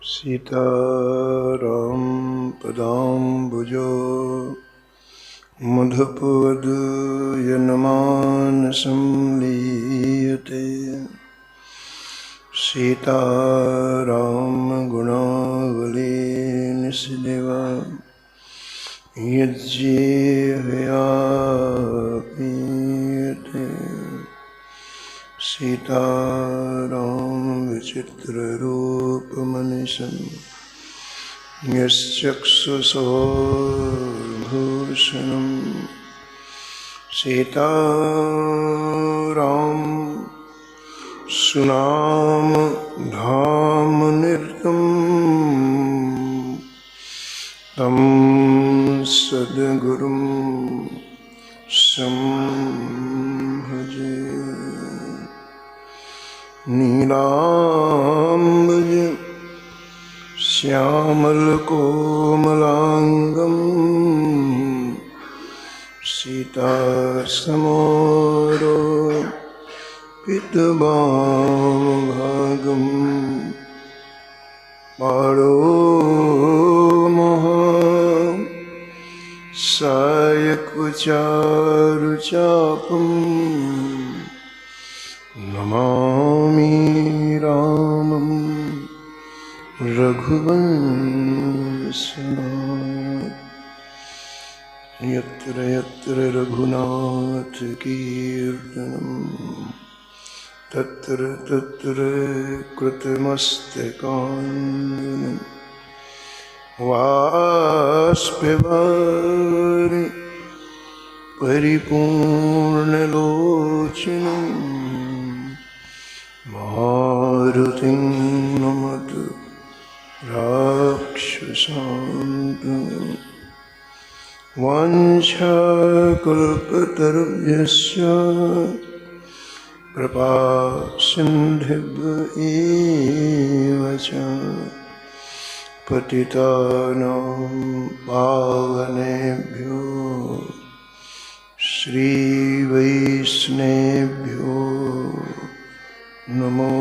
सीताराम पदाम्बुजो मधुपवदयनमानसं लीयते। सीताराम गुणावली निःसलिवा यज्जीवयापीयते। सीताराम विचित्ररूपमनिशं यश्चक्षुषोर्भूषणम्। सीताराम सुनाम धाम निरतं तं सद्गुरुं संभजे। नीलाम्बज श्यामलकोमलाङ्गं सीतासमरोपितवामभागं। पाणो सायकचारुचापं नमामि रामं रघुवंशनाथं। यत्र यत्र रघुनाथ कीर्तनं तत्र तत्र कृतमस्तकाञ्जलिं बाष्पवारि परिपूर्णलोचनं मारुतिं नमत राक्षसान्तकम्। वाञ्छाकल्पतरुभ्यश्च कृपा सिन्धुभ्य एव च पतितानां पावनेभ्यो श्रीवैष्णवेभ्यो नमो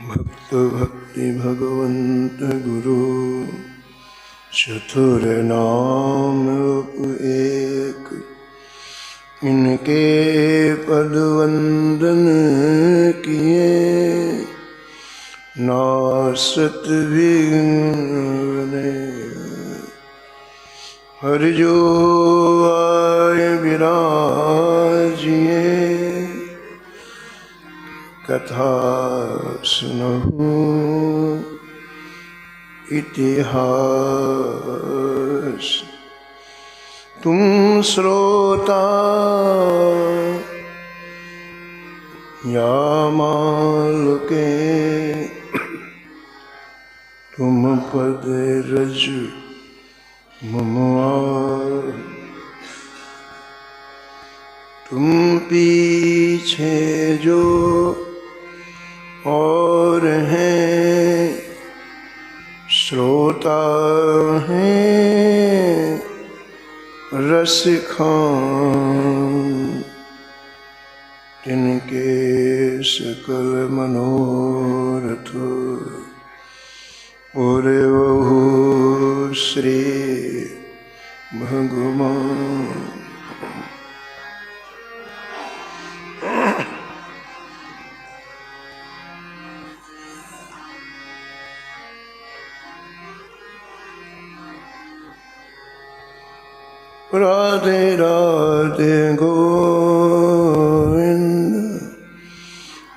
भक्त भक्ति भगवंत गुरु चतुर नाम एक। इनके पद वंदन किए नासत विघ्न। हरि जो आए विराजिए कथा सुनहु इतिहास। तुम श्रोता या मालुके तुम पद रज ममुआर। तुम पीछे जो और हैं श्रोता हैं रसिखान। तिनके सकल मनोरथ पूरे बहु श्री भगवान। राधे राधे गोविंद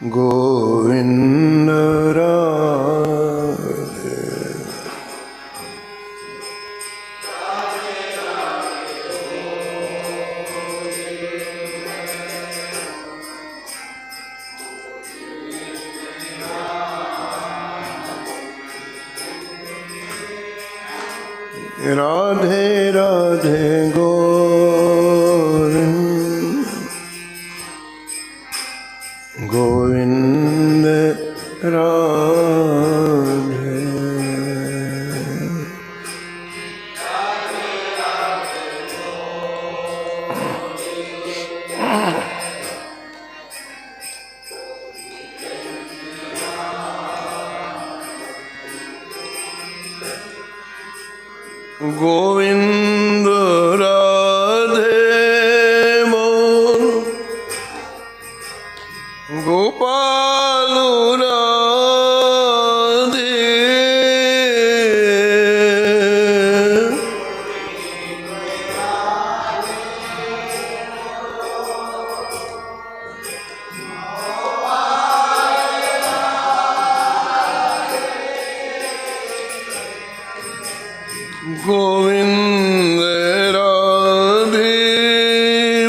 गोविंद राधे। राधे राधे गोविंद गोविंद राधे। गोविंद राधे मोहन गोपाल राधे गोविंद राधे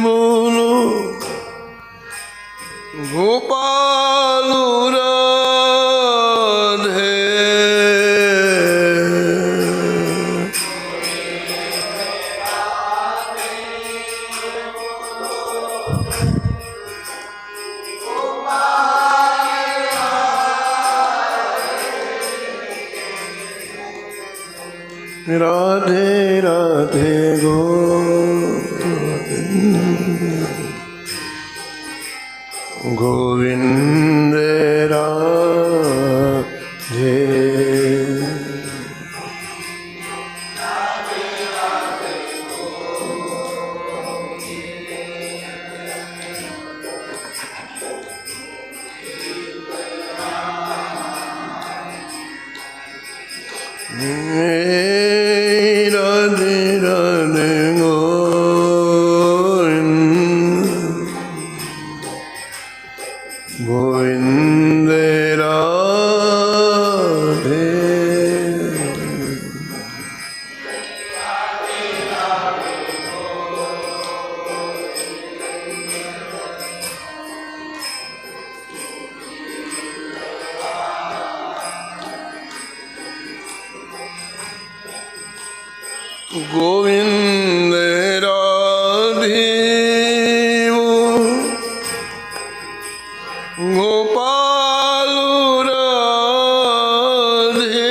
बोलो गोपाल राधे राधे राधे गोविंद राधे राधे राधे गोविंद राधे गोविंद राधे गोपाल राधे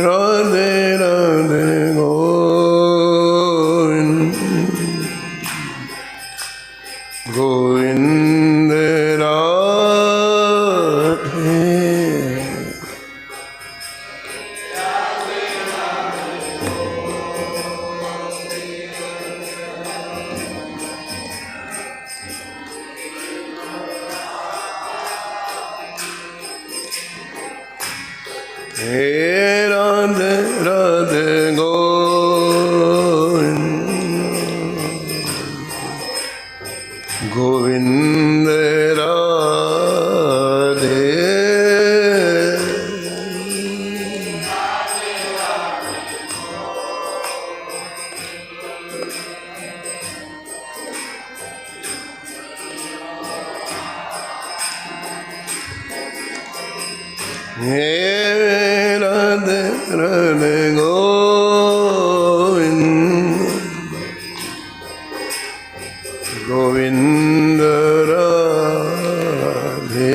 राधे राधे गोविंद राधे हे राधे राधे गोविंद राधे हे राधे राधे गोविंद राधे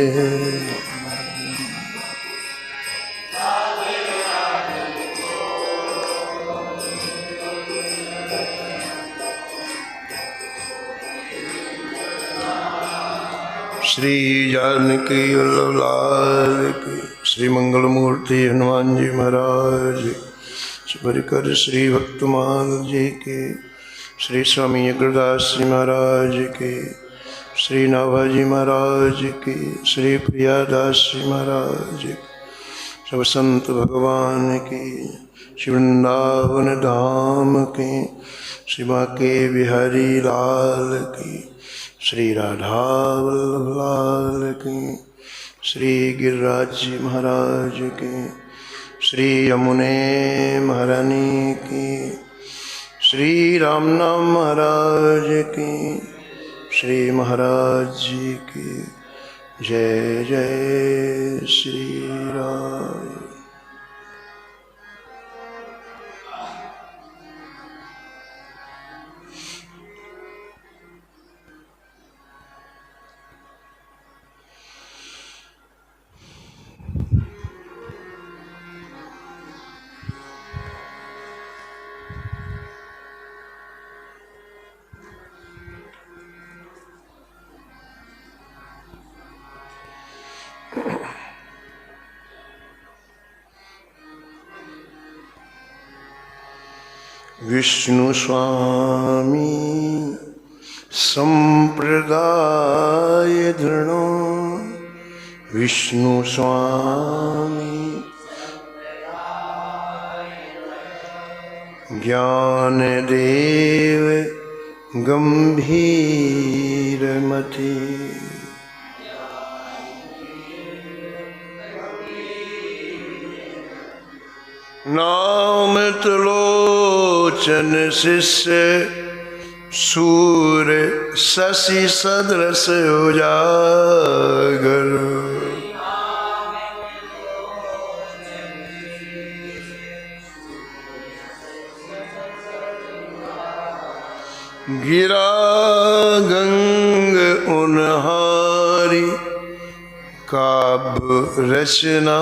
श्री जानकी वल्लभ लाल की, श्री मंगल मूर्ति हनुमान जी महाराज, परिकर श्री भक्तमाल जी के, श्री स्वामी अग्रदास जी महाराज के, श्री नाभाजी महाराज की, श्री प्रियादास जी महाराज, सब संत भगवान की, श्री वृंदावन धाम की, श्री बांके बिहारी लाल की, श्री राधा वल्लभ लाल की, श्री गिरिराज जी महाराज की, श्री यमुने महारानी की, श्री रामनाम महाराज की, श्री महाराज जी की जय जय श्री राम। विष्णु स्वामी संप्रदाय दृढ़ो विष्णु स्वामी ज्ञान देव गंभीरमति नाम त्रिलोचन शिष्य सूर्य शशि सदृश उजागर गिरा गंग उनहारी काव्य रचना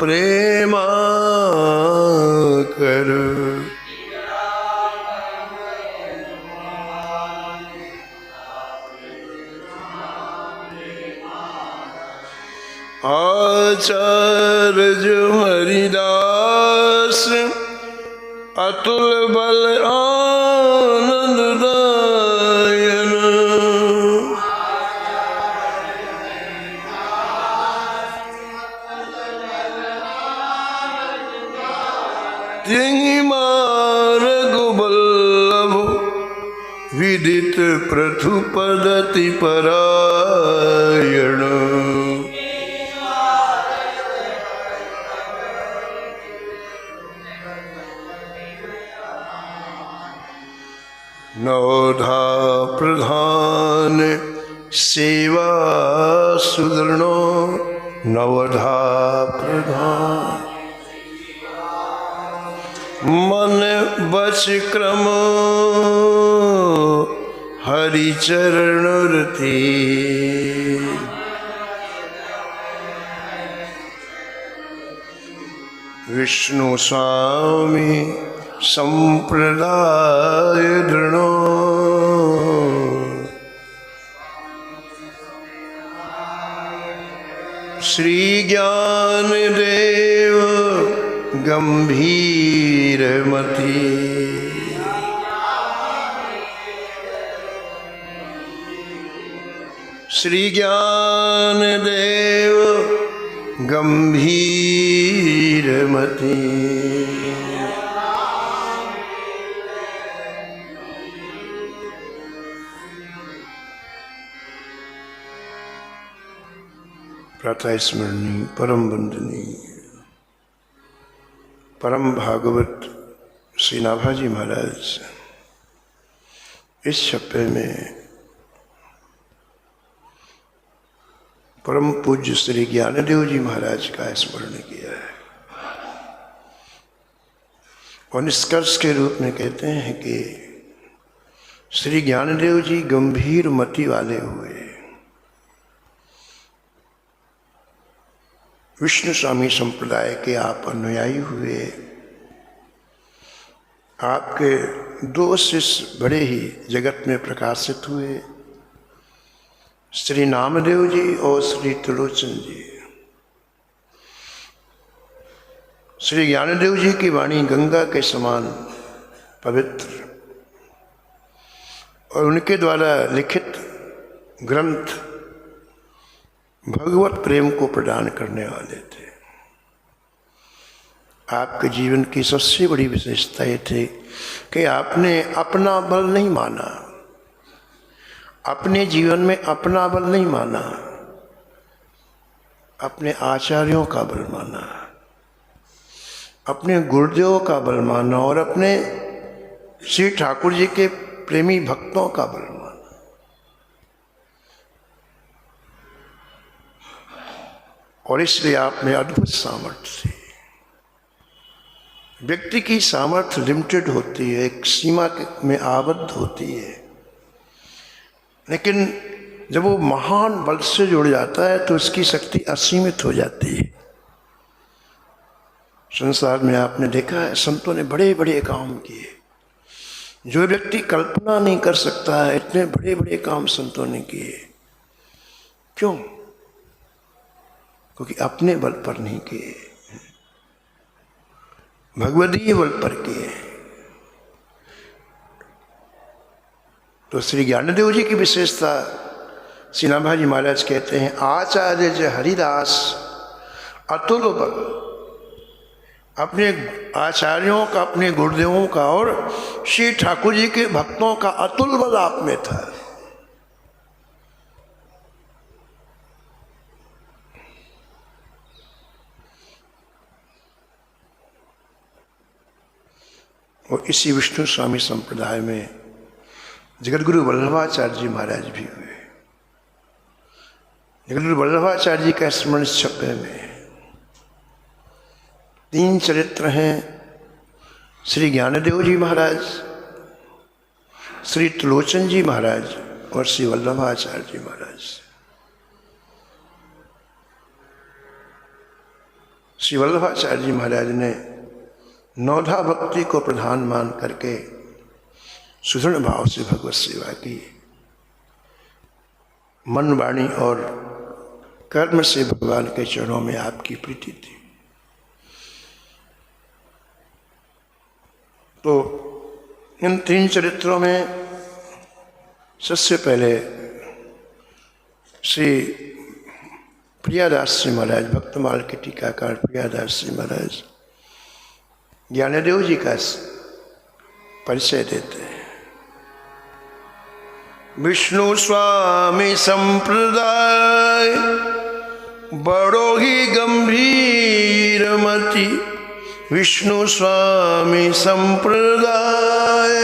प्रेमा कर आचार्य हरिदास अतुल बल आनंद दायन तिंग मार्ग बल्लभ विदित प्रथु पदति परायण नवधा प्रधान सेवा सुदृढ़ो नवधा प्रधान मन बच क्रम हरिचरण रति विष्णु स्वामी संप्रदाय दृढ़ो श्री ज्ञान देव गंभीरमति श्री ज्ञान देव गंभीरमति प्रातः स्मरणीय परम वंदनीय परम भागवत श्री नाभाजी महाराज इस छप्पे में परम पूज्य श्री ज्ञानदेव जी महाराज का स्मरण किया है और निष्कर्ष के रूप में कहते हैं कि श्री ज्ञानदेव जी गंभीर मति वाले हुए। विष्णु स्वामी संप्रदाय के आप अनुयायी हुए। आपके दो शिष्य बड़े ही जगत में प्रकाशित हुए, श्री नामदेव जी और श्री त्रिलोचन जी। श्री ज्ञानदेव जी की वाणी गंगा के समान पवित्र और उनके द्वारा लिखित ग्रंथ भगवत प्रेम को प्रदान करने वाले थे। आपके जीवन की सबसे बड़ी विशेषता ये थी कि आपने अपना बल नहीं माना, अपने जीवन में अपना बल नहीं माना, अपने आचार्यों का बल माना, अपने गुरुदेव का बल माना और अपने श्री ठाकुर जी के प्रेमी भक्तों का बल माना। और इसलिए आप में अद्भुत सामर्थ्य थी। व्यक्ति की सामर्थ्य लिमिटेड होती है, एक सीमा में आबद्ध होती है, लेकिन जब वो महान बल से जुड़ जाता है तो उसकी शक्ति असीमित हो जाती है। संसार में आपने देखा है संतों ने बड़े बड़े काम किए, जो व्यक्ति कल्पना नहीं कर सकता है, इतने बड़े बड़े काम संतों ने किए। क्यों? क्योंकि अपने बल पर नहीं किए, भगवदीय बल पर किए। तो श्री ज्ञानदेव जी की विशेषता श्री नाभाजी महाराज कहते हैं, आचार्य जय हरिदास अतुल बल। अपने आचार्यों का, अपने गुरुदेवों का और श्री ठाकुर जी के भक्तों का अतुल बल आप में था। और इसी विष्णु स्वामी संप्रदाय में जगतगुरु वल्लभाचार्य जी महाराज भी हुए। जगतगुरु वल्लभाचार्य जी का स्मरण छप्पे में 3 चरित्र हैं, श्री ज्ञानदेव जी महाराज, श्री त्रिलोचन जी महाराज और श्री वल्लभाचार्य जी महाराज। श्री वल्लभाचार्य जी महाराज ने नौधा भक्ति को प्रधान मान करके सुदृढ़ भाव से भगवत सेवा की। मन, वाणी और कर्म से भगवान के चरणों में आपकी प्रीति थी। तो इन 3 चरित्रों में सबसे पहले श्री प्रियादास जी महाराज, भक्तमाल के टीकाकार प्रियादास जी महाराज ज्ञानदेव जी का परिचय देते हैं। विष्णु स्वामी संप्रदाय बड़ो ही गंभीर मति, विष्णु स्वामी संप्रदाय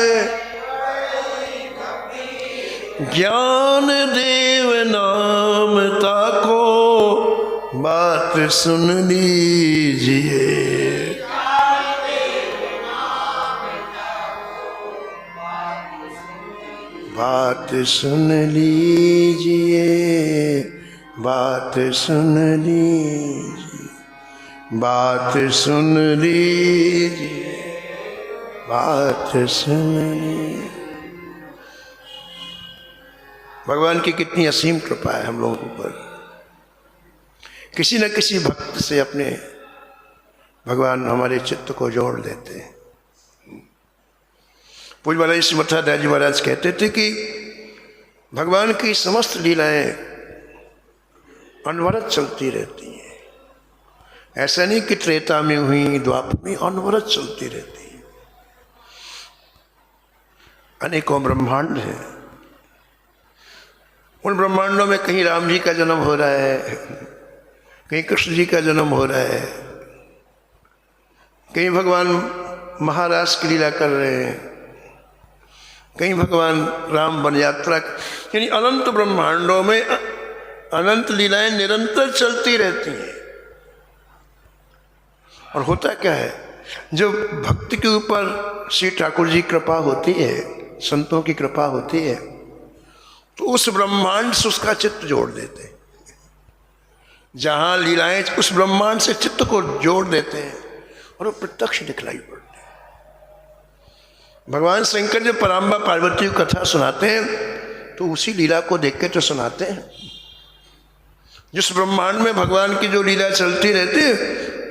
ज्ञान देव नाम ताको बात सुन लीजिए। बात सुन लीजिए, बात सुन लीजिए, बात सुन लीजिए, बात सुन लीजिए। भगवान की कितनी असीम कृपा है हम लोगों पर। किसी न किसी भक्त से अपने भगवान हमारे चित्त को जोड़ देते हैं। पूज्य महाराज श्री मथुरादास जी महाराज कहते थे कि भगवान की समस्त लीलाएं अनवरत चलती रहती हैं। ऐसा नहीं कि त्रेता में हुई, द्वापर में, अनवरत चलती रहती हैं। अनेकों ब्रह्मांड हैं, उन ब्रह्मांडों में कहीं राम जी का जन्म हो रहा है, कहीं कृष्ण जी का जन्म हो रहा है, कहीं भगवान महाराज की लीला कर रहे हैं, कहीं भगवान राम वन यात्रा, यानी अनंत ब्रह्मांडों में अनंत लीलाएं निरंतर चलती रहती हैं। और होता क्या है, जो भक्ति के ऊपर श्री ठाकुर जी कृपा होती है, संतों की कृपा होती है, तो उस ब्रह्मांड से उसका चित्त जोड़ देते हैं। जहां लीलाएं उस ब्रह्मांड से चित्त को जोड़ देते हैं और वो प्रत्यक्ष दिखलाई पड़ते हैं। भगवान शंकर जब पराम्बा पार्वती की कथा सुनाते हैं तो उसी लीला को देख के तो सुनाते हैं। जिस ब्रह्मांड में भगवान की जो लीला चलती रहती है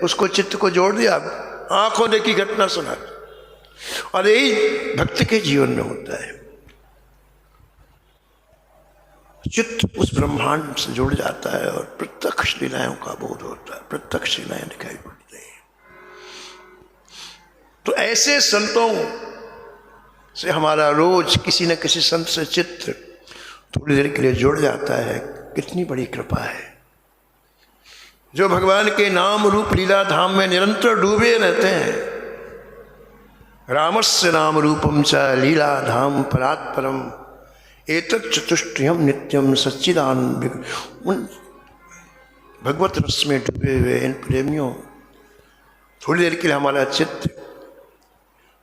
उसको चित्त को जोड़ दिया, आंखों देखी घटना सुनाते। और यही भक्त के जीवन में होता है। चित्त उस ब्रह्मांड से जुड़ जाता है और प्रत्यक्ष लीलाओं का बोध होता है, प्रत्यक्ष लीलाएं दिखाई पड़ती हैं। तो ऐसे संतों से हमारा रोज किसी न किसी संत से चित्त थोड़ी देर के लिए जुड़ जाता है। कितनी बड़ी कृपा है। जो भगवान के नाम रूप लीला धाम में निरंतर डूबे रहते हैं। रामस्य नाम रूपम च लीला धाम परात्परम एतत् चतुष्टयम नित्यम सच्चिदानंद। उन भगवत रस में डूबे हुए इन प्रेमियों थोड़ी देर के लिए हमारा चित्त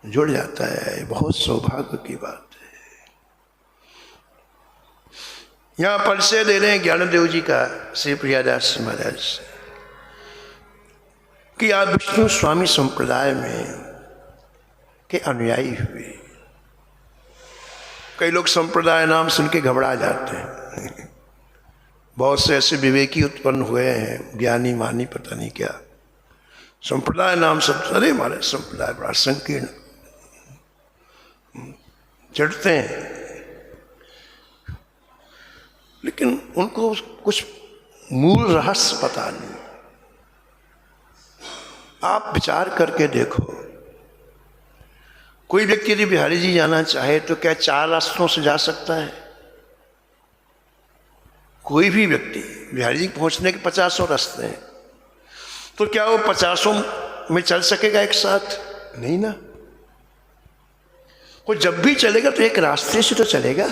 जुड़ जाता है। बहुत सौभाग्य की बात है। यहाँ परिचय दे रहे हैं ज्ञानदेव जी का श्री प्रियादास महाराज कि आप विष्णु स्वामी संप्रदाय में के अनुयायी हुए। कई लोग संप्रदाय नाम सुन के घबरा जाते हैं। बहुत से ऐसे विवेकी उत्पन्न हुए हैं, ज्ञानी मानी पता नहीं क्या, संप्रदाय नाम सब, अरे हमारे संप्रदाय बड़ा संकीर्ण, चढ़ते हैं। लेकिन उनको कुछ मूल रहस्य पता नहीं। आप विचार करके देखो, कोई व्यक्ति यदि बिहारी जी जाना चाहे तो क्या 4 रास्तों से जा सकता है? कोई भी व्यक्ति बिहारी जी पहुंचने के 50 रास्ते हैं, तो क्या वो 50 में चल सकेगा एक साथ? नहीं ना। वो जब भी चलेगा तो एक रास्ते से तो चलेगा।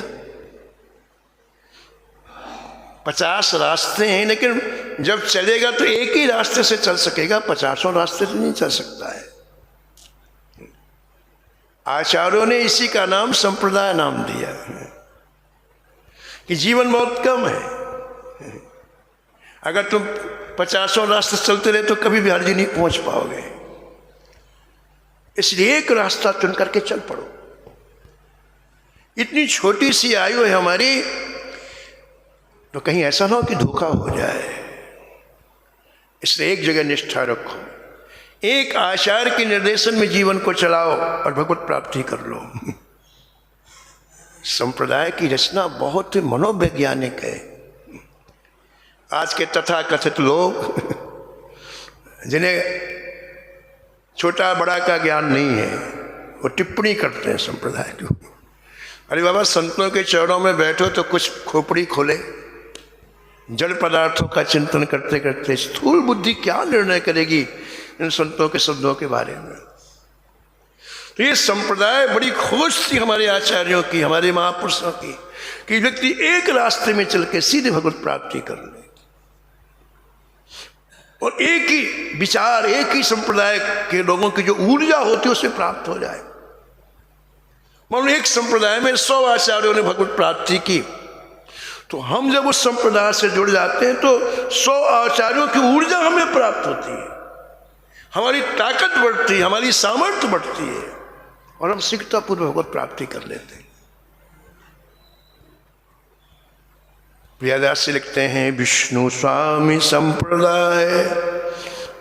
50 रास्ते हैं, लेकिन जब चलेगा तो एक ही रास्ते से चल सकेगा, 50 रास्ते से नहीं चल सकता है। आचार्यों ने इसी का नाम संप्रदाय नाम दिया कि जीवन बहुत कम है। अगर तुम 50 रास्ते चलते रहे तो कभी बिहार जी नहीं पहुंच पाओगे, इसलिए एक रास्ता चुन करके चल पड़ो। इतनी छोटी सी आयु है हमारी, तो कहीं ऐसा ना हो कि धोखा हो जाए। इसलिए एक जगह निष्ठा रखो, एक आचार्य के निर्देशन में जीवन को चलाओ और भगवत प्राप्ति कर लो। संप्रदाय की रचना बहुत ही मनोवैज्ञानिक है। आज के तथाकथित लोग जिन्हें छोटा बड़ा का ज्ञान नहीं है, वो टिप्पणी करते हैं संप्रदाय को। अरे बाबा, संतों के चरणों में बैठो तो कुछ खोपड़ी खोले, जड़ पदार्थों का चिंतन करते करते स्थूल बुद्धि क्या निर्णय करेगी इन संतों के शब्दों के बारे में। तो ये संप्रदाय बड़ी खोज थी हमारे आचार्यों की, हमारे महापुरुषों की, कि व्यक्ति एक रास्ते में चल के सीधे भगवत प्राप्ति कर ले और एक ही विचार, एक ही संप्रदाय के लोगों की जो ऊर्जा होती है उससे प्राप्त हो जाए। मान एक संप्रदाय में 100 आचार्यों ने भगवत प्राप्ति की, तो हम जब उस संप्रदाय से जुड़ जाते हैं तो 100 आचार्यों की ऊर्जा हमें प्राप्त होती है, हमारी ताकत बढ़ती है, हमारी सामर्थ्य बढ़ती है और हम शीघ्रतापूर्वक भगवत प्राप्ति कर लेते हैं। व्यास लिखते हैं, विष्णु स्वामी संप्रदाय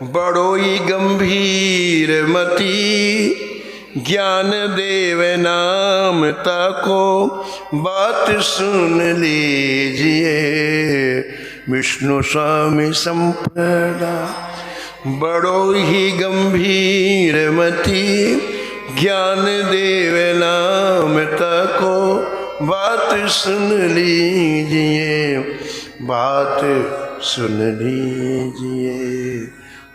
बड़ोई गंभीर मति, ज्ञान देव नाम ताको बात सुन लीजिए। विष्णु स्वामी संप्रदाय बड़ो ही गंभीर मति, ज्ञान देव नाम ताको बात सुन लीजिए, बात सुन लीजिए,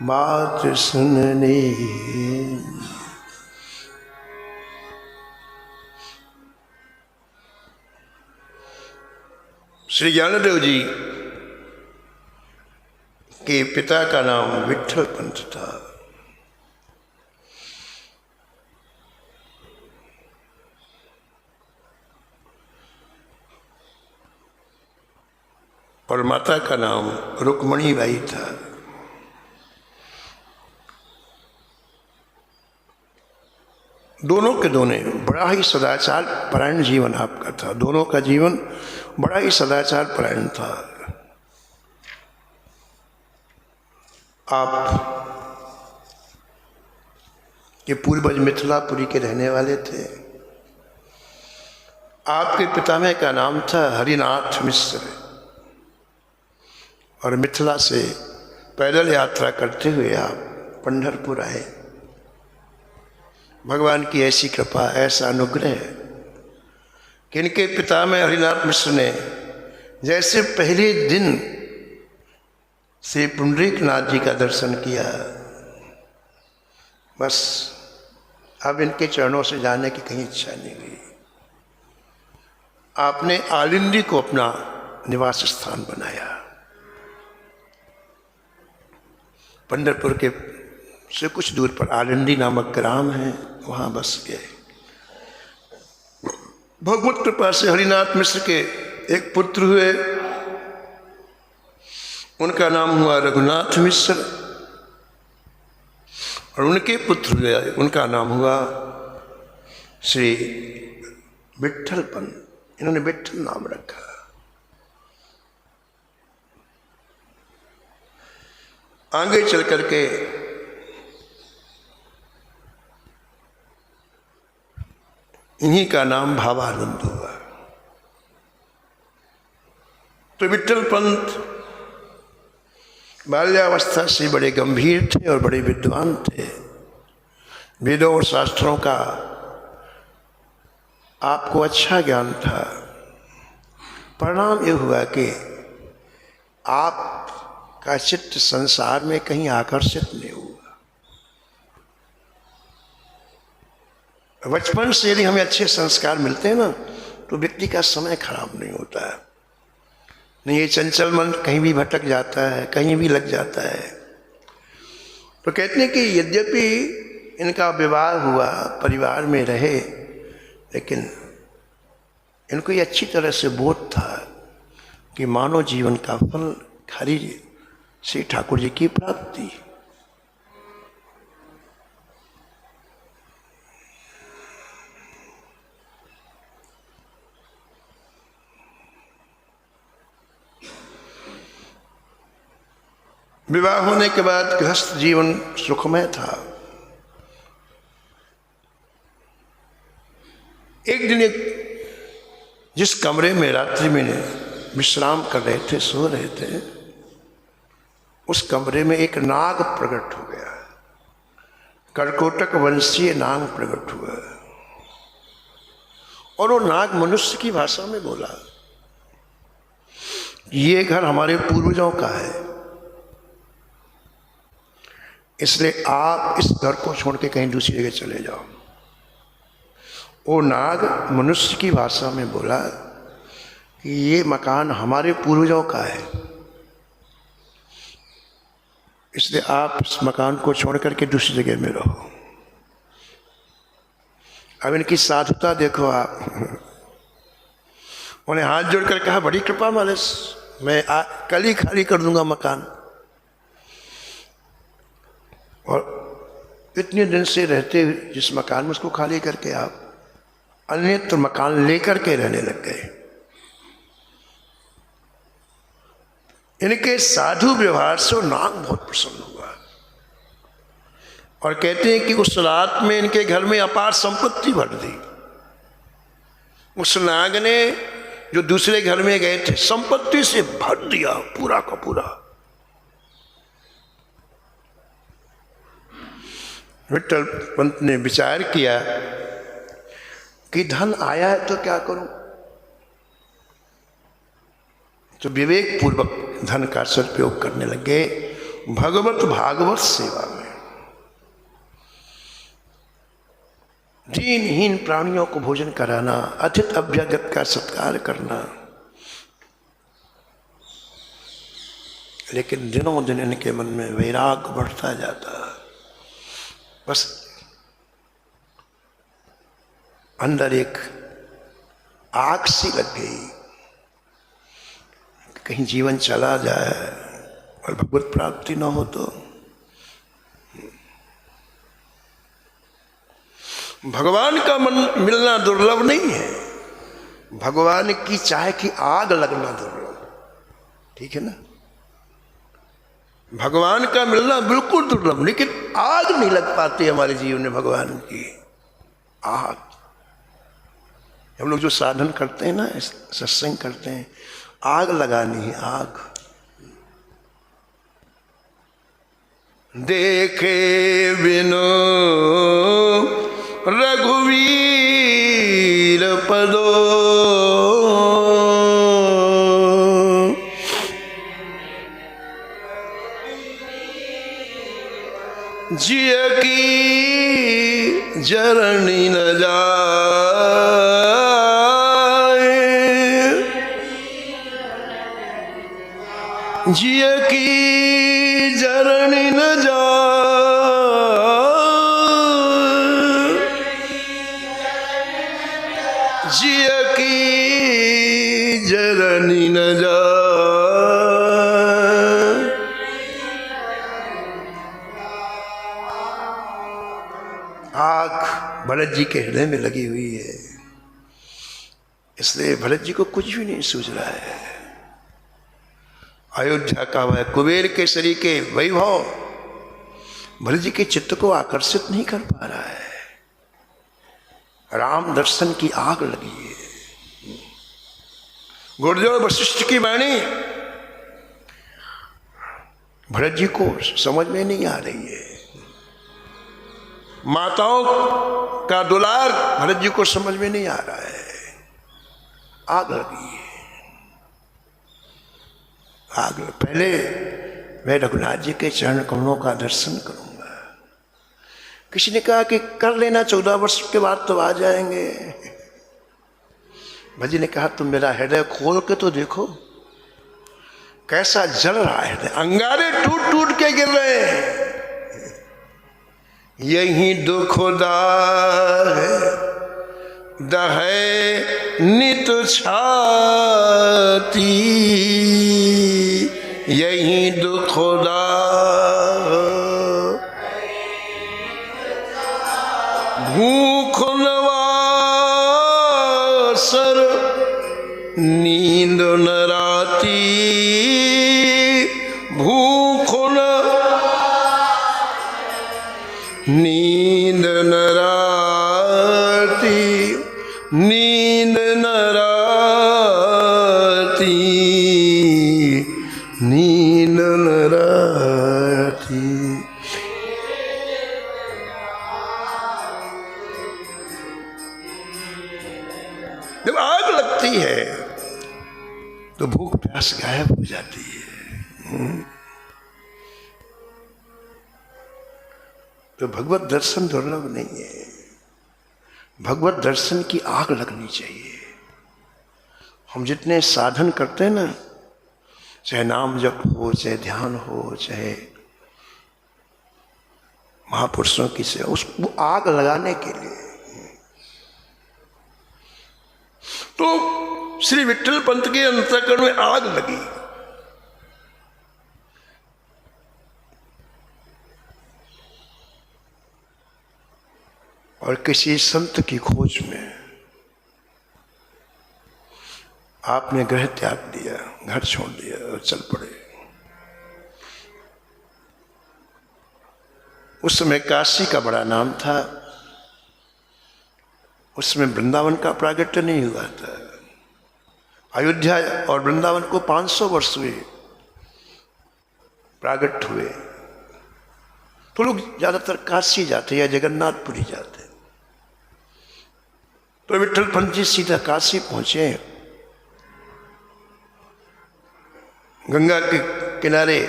बात सुन लीजिए। श्री ज्ञानदेव जी के पिता का नाम विट्ठल पंत था। और माता का नाम रुक्मणी बाई था। दोनों के दोनों बड़ा ही सदाचार परायण जीवन आपका था। दोनों का जीवन बड़ा ही सदाचार परायण था। आप के पूर्वज मिथिलापुरी के रहने वाले थे। आपके पितामह का नाम था हरिनाथ मिश्र और मिथिला से पैदल यात्रा करते हुए आप पंढरपुर आए। भगवान की ऐसी कृपा, ऐसा अनुग्रह है कि इनके पितामह हरिनाथ मिश्र ने जैसे पहले दिन से पुंडरीकनाथ जी का दर्शन किया, बस अब इनके चरणों से जाने की कहीं इच्छा नहीं हुई। आपने आलिंदी को अपना निवास स्थान बनाया। पंढरपुर के से कुछ दूर पर आलिंदी नामक ग्राम है, वहाँ बस गए। भगवत कृपा से हरिनाथ मिश्र के एक पुत्र हुए, उनका नाम हुआ रघुनाथ मिश्र, और उनके पुत्र हुए, उनका नाम हुआ श्री विट्ठलपंत। इन्होंने विट्ठल नाम रखा। आगे चल करके इन्हीं का नाम भावानंद हुआ। तो विट्ठल पंत बाल्यावस्था से बड़े गंभीर थे और बड़े विद्वान थे। वेदों और शास्त्रों का आपको अच्छा ज्ञान था। परिणाम ये हुआ कि आपका चित्त संसार में कहीं आकर्षित नहीं हुआ। बचपन से यदि हमें अच्छे संस्कार मिलते हैं ना, तो व्यक्ति का समय खराब नहीं होता है। नहीं, ये चंचल मन कहीं भी भटक जाता है, कहीं भी लग जाता है। तो कहते हैं कि यद्यपि इनका विवाह हुआ, परिवार में रहे, लेकिन इनको ये अच्छी तरह से बोध था कि मानव जीवन का फल हरि श्री ठाकुर जी की प्राप्ति। विवाह होने के बाद गृहस्थ जीवन सुखमय था। एक दिन जिस कमरे में रात्रि में विश्राम कर रहे थे, सो रहे थे, उस कमरे में एक नाग प्रकट हो गया। कर्कोटक वंशीय नाग प्रकट हुआ और वो नाग मनुष्य की भाषा में बोला, ये घर हमारे पूर्वजों का है, इसलिए आप इस घर को छोड़ के कहीं दूसरी जगह चले जाओ। वो नाग मनुष्य की भाषा में बोला कि ये मकान हमारे पूर्वजों का है, इसलिए आप इस मकान को छोड़ करके दूसरी जगह में रहो। अब इनकी साधुता देखो आप। उन्हें हाथ जोड़कर कहा, बड़ी कृपा महाराज, मैं कल ही खाली कर दूंगा मकान। और इतने दिन से रहते जिस मकान में, उसको खाली करके आप अन्यत्र मकान लेकर के रहने लग गए। इनके साधु व्यवहार से नाग बहुत प्रसन्न हुआ और कहते हैं कि उस रात में इनके घर में अपार संपत्ति भर दी। उस नाग ने जो दूसरे घर में गए थे, संपत्ति से भर दिया पूरा का पूरा। विट्ठल पंत ने विचार किया कि धन आया है तो क्या करूं, तो विवेक पूर्वक धन का सदुपयोग करने लगे भगवत भागवत सेवा में। दीनहीन प्राणियों को भोजन कराना, अतिथि अभ्यागत का सत्कार करना। लेकिन दिनों दिन इनके मन में वैराग्य बढ़ता जाता, बस अंदर एक आग सी लग गई, कहीं जीवन चला जाए और भगवत प्राप्ति न हो तो। भगवान का मन मिलना दुर्लभ नहीं है, भगवान की चाह की आग लगना दुर्लभ, ठीक है ना। भगवान का मिलना बिल्कुल दुर्लभ, लेकिन आग नहीं लग पाती हमारे जीवन में भगवान की आग। हम लोग जो साधन करते हैं ना, सत्संग करते हैं, आग लगानी है, आग। देखे बिनो रघुवीर पदो, जिय की जरनी न जाए, जिय की जरनी न जाए, जिय की जरनी न जाए। आग भरत जी के हृदय में लगी हुई है, इसलिए भरत जी को कुछ भी नहीं सूझ रहा है। अयोध्या का वह कुबेर केसरी के वैभव भरत जी के चित्त को आकर्षित नहीं कर पा रहा है। राम दर्शन की आग लगी है, गुरुदेव वशिष्ठ की वाणी भरत जी को समझ में नहीं आ रही है, माताओं का दुलार भरत जी को समझ में नहीं आ रहा है। आग लगी है, आग लगी। पहले मैं रघुनाथ जी के चरण कमलों का दर्शन करूंगा। किसी ने कहा कि कर लेना, 14 वर्ष के बाद तो आ जाएंगे। भजी ने कहा तुम मेरा हृदय खोल के तो देखो, कैसा जल रहा है हृदय, अंगारे टूट टूट के गिर रहे हैं। यही दुखदार दहे नित छाती, यही दुखदार भूख नवासर नींद न राती, भूख न नींद न राती, नींद न राती, नींद न राती। जब आग लगती है तो भूख प्यास गायब हो जाती है। तो भगवत दर्शन दुर्लभ नहीं है, भगवत दर्शन की आग लगनी चाहिए। हम जितने साधन करते हैं ना, चाहे नाम जप हो, चाहे ध्यान हो, चाहे महापुरुषों की सेवा, उसको आग लगाने के लिए। तो श्री विट्ठल पंत के अंतःकरण में आग लगी। और किसी संत की खोज में आपने गृह त्याग दिया, घर छोड़ दिया और चल पड़े। उस समय काशी का बड़ा नाम था, उसमें वृंदावन का प्रागट्य नहीं हुआ था। अयोध्या और वृंदावन को 500 वर्ष हुए प्रागट्य हुए। तो लोग ज्यादातर काशी जाते या जगन्नाथपुरी जाते। तो विट्ठल पंत जी सीधा काशी पहुंचे। गंगा के किनारे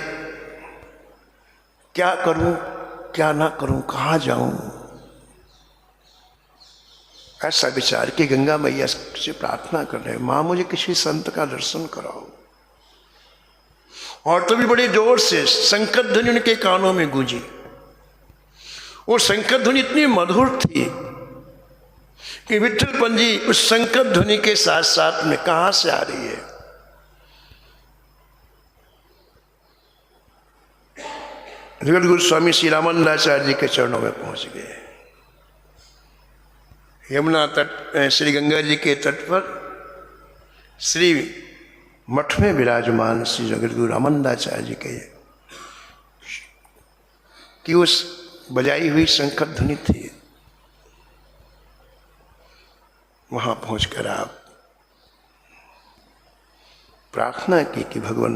क्या करूं क्या ना करूं, कहां जाऊं, ऐसा विचार कि गंगा मैया से प्रार्थना कर रहे, मां मुझे किसी संत का दर्शन कराओ। और तभी बड़े जोर से संकट ध्वनि उनके कानों में गूंजी। वो संकट ध्वनि इतनी मधुर थी कि विट्ठल पंत जी उस संकट ध्वनि के साथ साथ में कहां से आ रही है, जगत गुरु स्वामी श्री रामानंदाचार्य जी के चरणों में पहुंच गए। यमुना तट, श्री गंगा जी के तट पर श्री मठ में विराजमान श्री जगत गुरु रामानंदाचार्य जी के की उस बजाई हुई शंकर ध्वनि थी। वहां पहुंचकर आप प्रार्थना की कि भगवान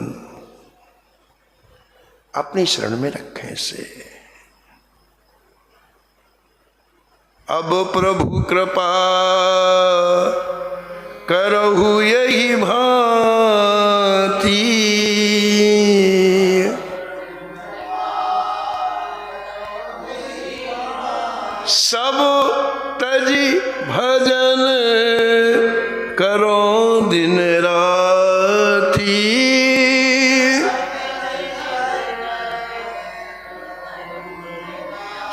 अपनी शरण में रखें से। अब प्रभु कृपा करहु यही भांति, सब तजी भजन करो दिन राती,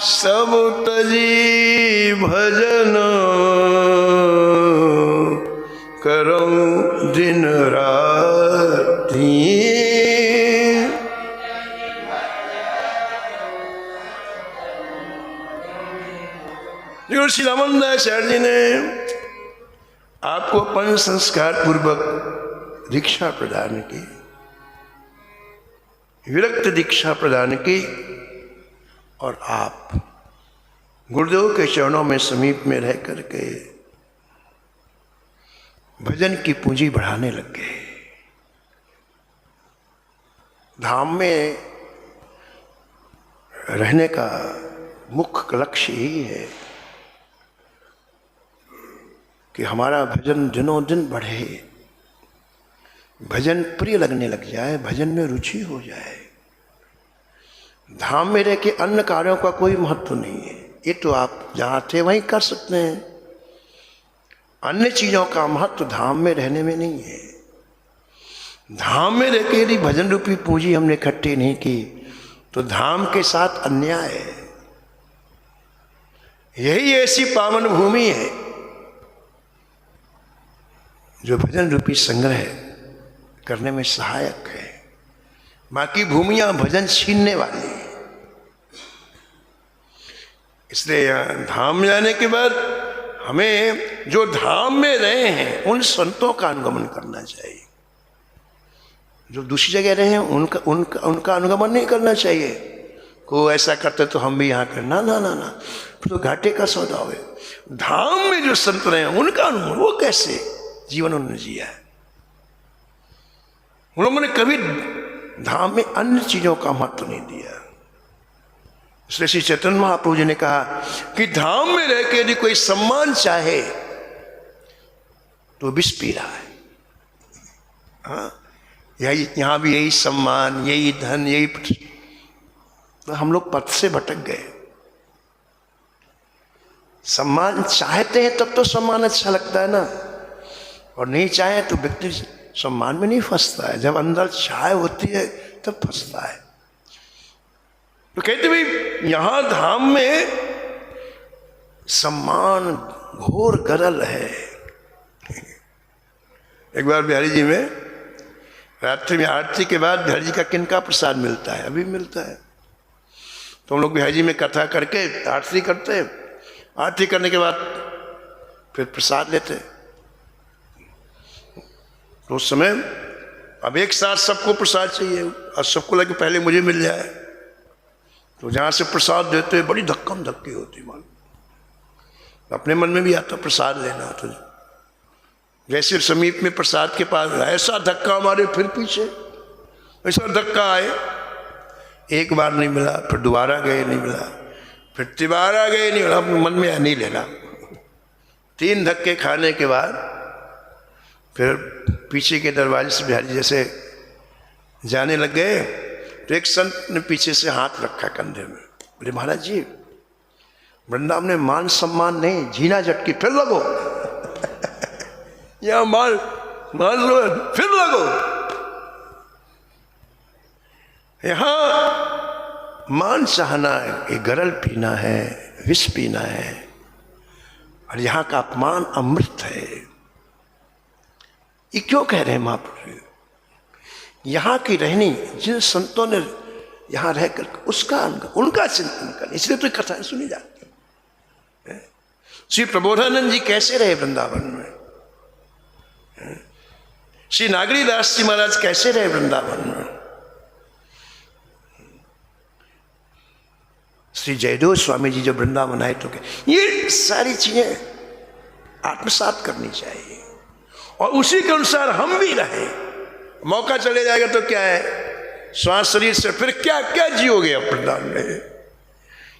सब तजी भजन करो दिन राती। जो श्री रामानंदाचार्य जी ने आपको अपन संस्कार पूर्वक दीक्षा प्रदान की, विरक्त दीक्षा प्रदान की, और आप गुरुदेव के चरणों में समीप में रह करके भजन की पूंजी बढ़ाने लग गए। धाम में रहने का मुख्य लक्ष्य यही है कि हमारा भजन दिनों दिन बढ़े, भजन प्रिय लगने लग जाए, भजन में रुचि हो जाए। धाम में रह के अन्य कार्यों का कोई महत्व नहीं है, ये तो आप जहाँ थे वहीं कर सकते हैं। अन्य चीजों का महत्व धाम में रहने में नहीं है। धाम में रह के यदि भजन रूपी पूंजी हमने इकट्ठी नहीं की तो धाम के साथ अन्याय है। यही ऐसी पावन भूमि है जो भजन रूपी संग्रह करने में सहायक है। बाकी भूमियां भजन छीनने वाली है। इसलिए यहां धाम जाने के बाद हमें जो धाम में रहे हैं उन संतों का अनुगमन करना चाहिए। जो दूसरी जगह रहे हैं उनका उनका उनका अनुगमन नहीं करना चाहिए। को ऐसा करते तो हम भी यहाँ करना ना ना ना, तो घाटे का सौदा हो। धाम में जो संत रहे हैं उनका अनुगमन, वो कैसे जीवन उन्होंने जिया है। उन्होंने कभी धाम में अन्य चीजों का महत्व नहीं दिया। इसलिए श्री चैतन्य महाप्रभु जी ने कहा कि धाम में रह के यदि कोई सम्मान चाहे तो विष पी रहा है। हाँ, यही यहां भी यही सम्मान, यही धन, यही, तो हम लोग पथ से भटक गए। सम्मान चाहते हैं तब तो सम्मान अच्छा लगता है ना, और नहीं चाहे तो व्यक्ति सम्मान में नहीं फंसता है। जब अंदर चाह होती है तब फंसता है। तो कहते भाई यहां धाम में सम्मान घोर गरल है। एक बार बिहारी जी में रात्रि में आरती के बाद बिहारी जी का किनका प्रसाद मिलता है, अभी मिलता है। तो हम लोग बिहारी जी में कथा करके आरती करते, आरती करने के बाद फिर प्रसाद लेते। तो उस समय अब एक साथ सबको प्रसाद चाहिए और सबको लगे पहले मुझे मिल जाए। तो जहाँ से प्रसाद देते बड़ी धक्कम धक्की होती, मान अपने मन में भी आता प्रसाद लेना। तो जैसे समीप में प्रसाद के पास ऐसा धक्का मारे, फिर पीछे ऐसा धक्का आए, एक बार नहीं मिला, फिर दोबारा गए नहीं मिला, फिर तिबारा गए नहीं मिला, अपने मन में नहीं लेना। 3 धक्के खाने के बाद फिर पीछे के दरवाजे से बिहारी जैसे जाने लग गए तो एक संत ने पीछे से हाथ रखा कंधे में। बोले महाराज जी वृंदावन में मान सम्मान नहीं, झीना झटकी, फिर लगो। या मान लो, फिर लगो। यहां मान चाहना है, गरल पीना है, विष पीना है, और यहां का अपमान अमृत है। ये क्यों कह रहे हैं महाप्रभु? यहाँ की रहनी जिन संतों ने यहाँ रहकर उसका उनका चिंतन करें, इसलिए तो कथाएं सुनी जाती हैं। श्री प्रबोधानंद जी कैसे रहे वृंदावन में, श्री नागरीदास जी महाराज कैसे रहे वृंदावन में, श्री जयदेव स्वामी जी जब वृंदावन आए तो ये सारी चीजें आत्मसात करनी चाहिए और उसी के अनुसार हम भी रहे। मौका चले जाएगा तो क्या है, श्वास शरीर से फिर क्या क्या जियोगे आप वृंदावन में।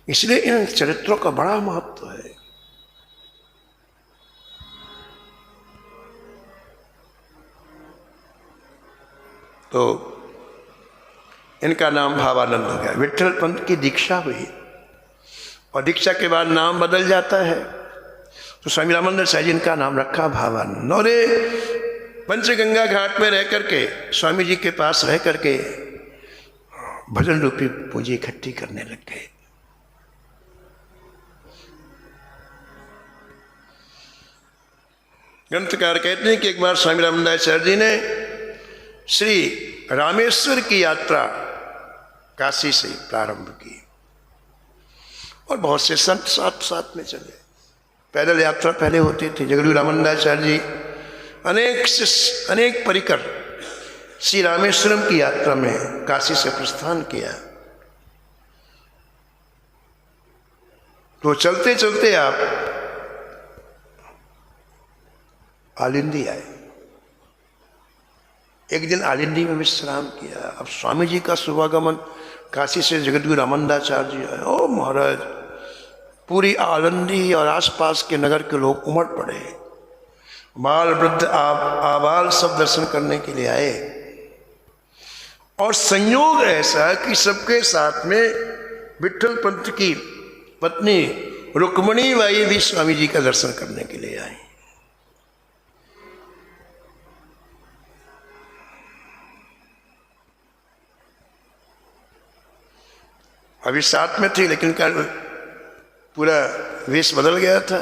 इसलिए इन चरित्रों का बड़ा महत्व है। तो इनका नाम भावानंद हो गया। विट्ठल पंत की दीक्षा हुई और दीक्षा के बाद नाम बदल जाता है, तो स्वामी रामानंद साहब जी इनका नाम रखा भावानंद। और पंचगंगा घाट में रह करके स्वामी जी के पास रह करके भजन रूपी पूंजी इकट्ठी करने लग गए। ग्रंथकार कहते हैं कि एक बार स्वामी रामानंद साहब जी ने श्री रामेश्वर की यात्रा काशी से प्रारंभ की और बहुत से संत साथ साथ में चले। पैदल यात्रा पहले होती थी। जगद्गुरु रामानंदाचार्य जी अनेक परिकर श्री रामेश्वरम की यात्रा में काशी से प्रस्थान किया। तो चलते चलते आप आलिंदी आए। एक दिन आलिंदी में विश्राम किया। अब स्वामी जी का शुभागमन, काशी से जगतगुरु रामानंदाचार्य जी आए। ओ महाराज, पूरी आलिंदी और आसपास के नगर के लोग उमड़ पड़े। बाल वृद्ध आबाल सब दर्शन करने के लिए आए। और संयोग ऐसा कि सबके साथ में विट्ठल पंत की पत्नी रुक्मणी बाई भी स्वामी जी का दर्शन करने के लिए आई। अभी साथ में थी, लेकिन का पूरा वेश बदल गया था।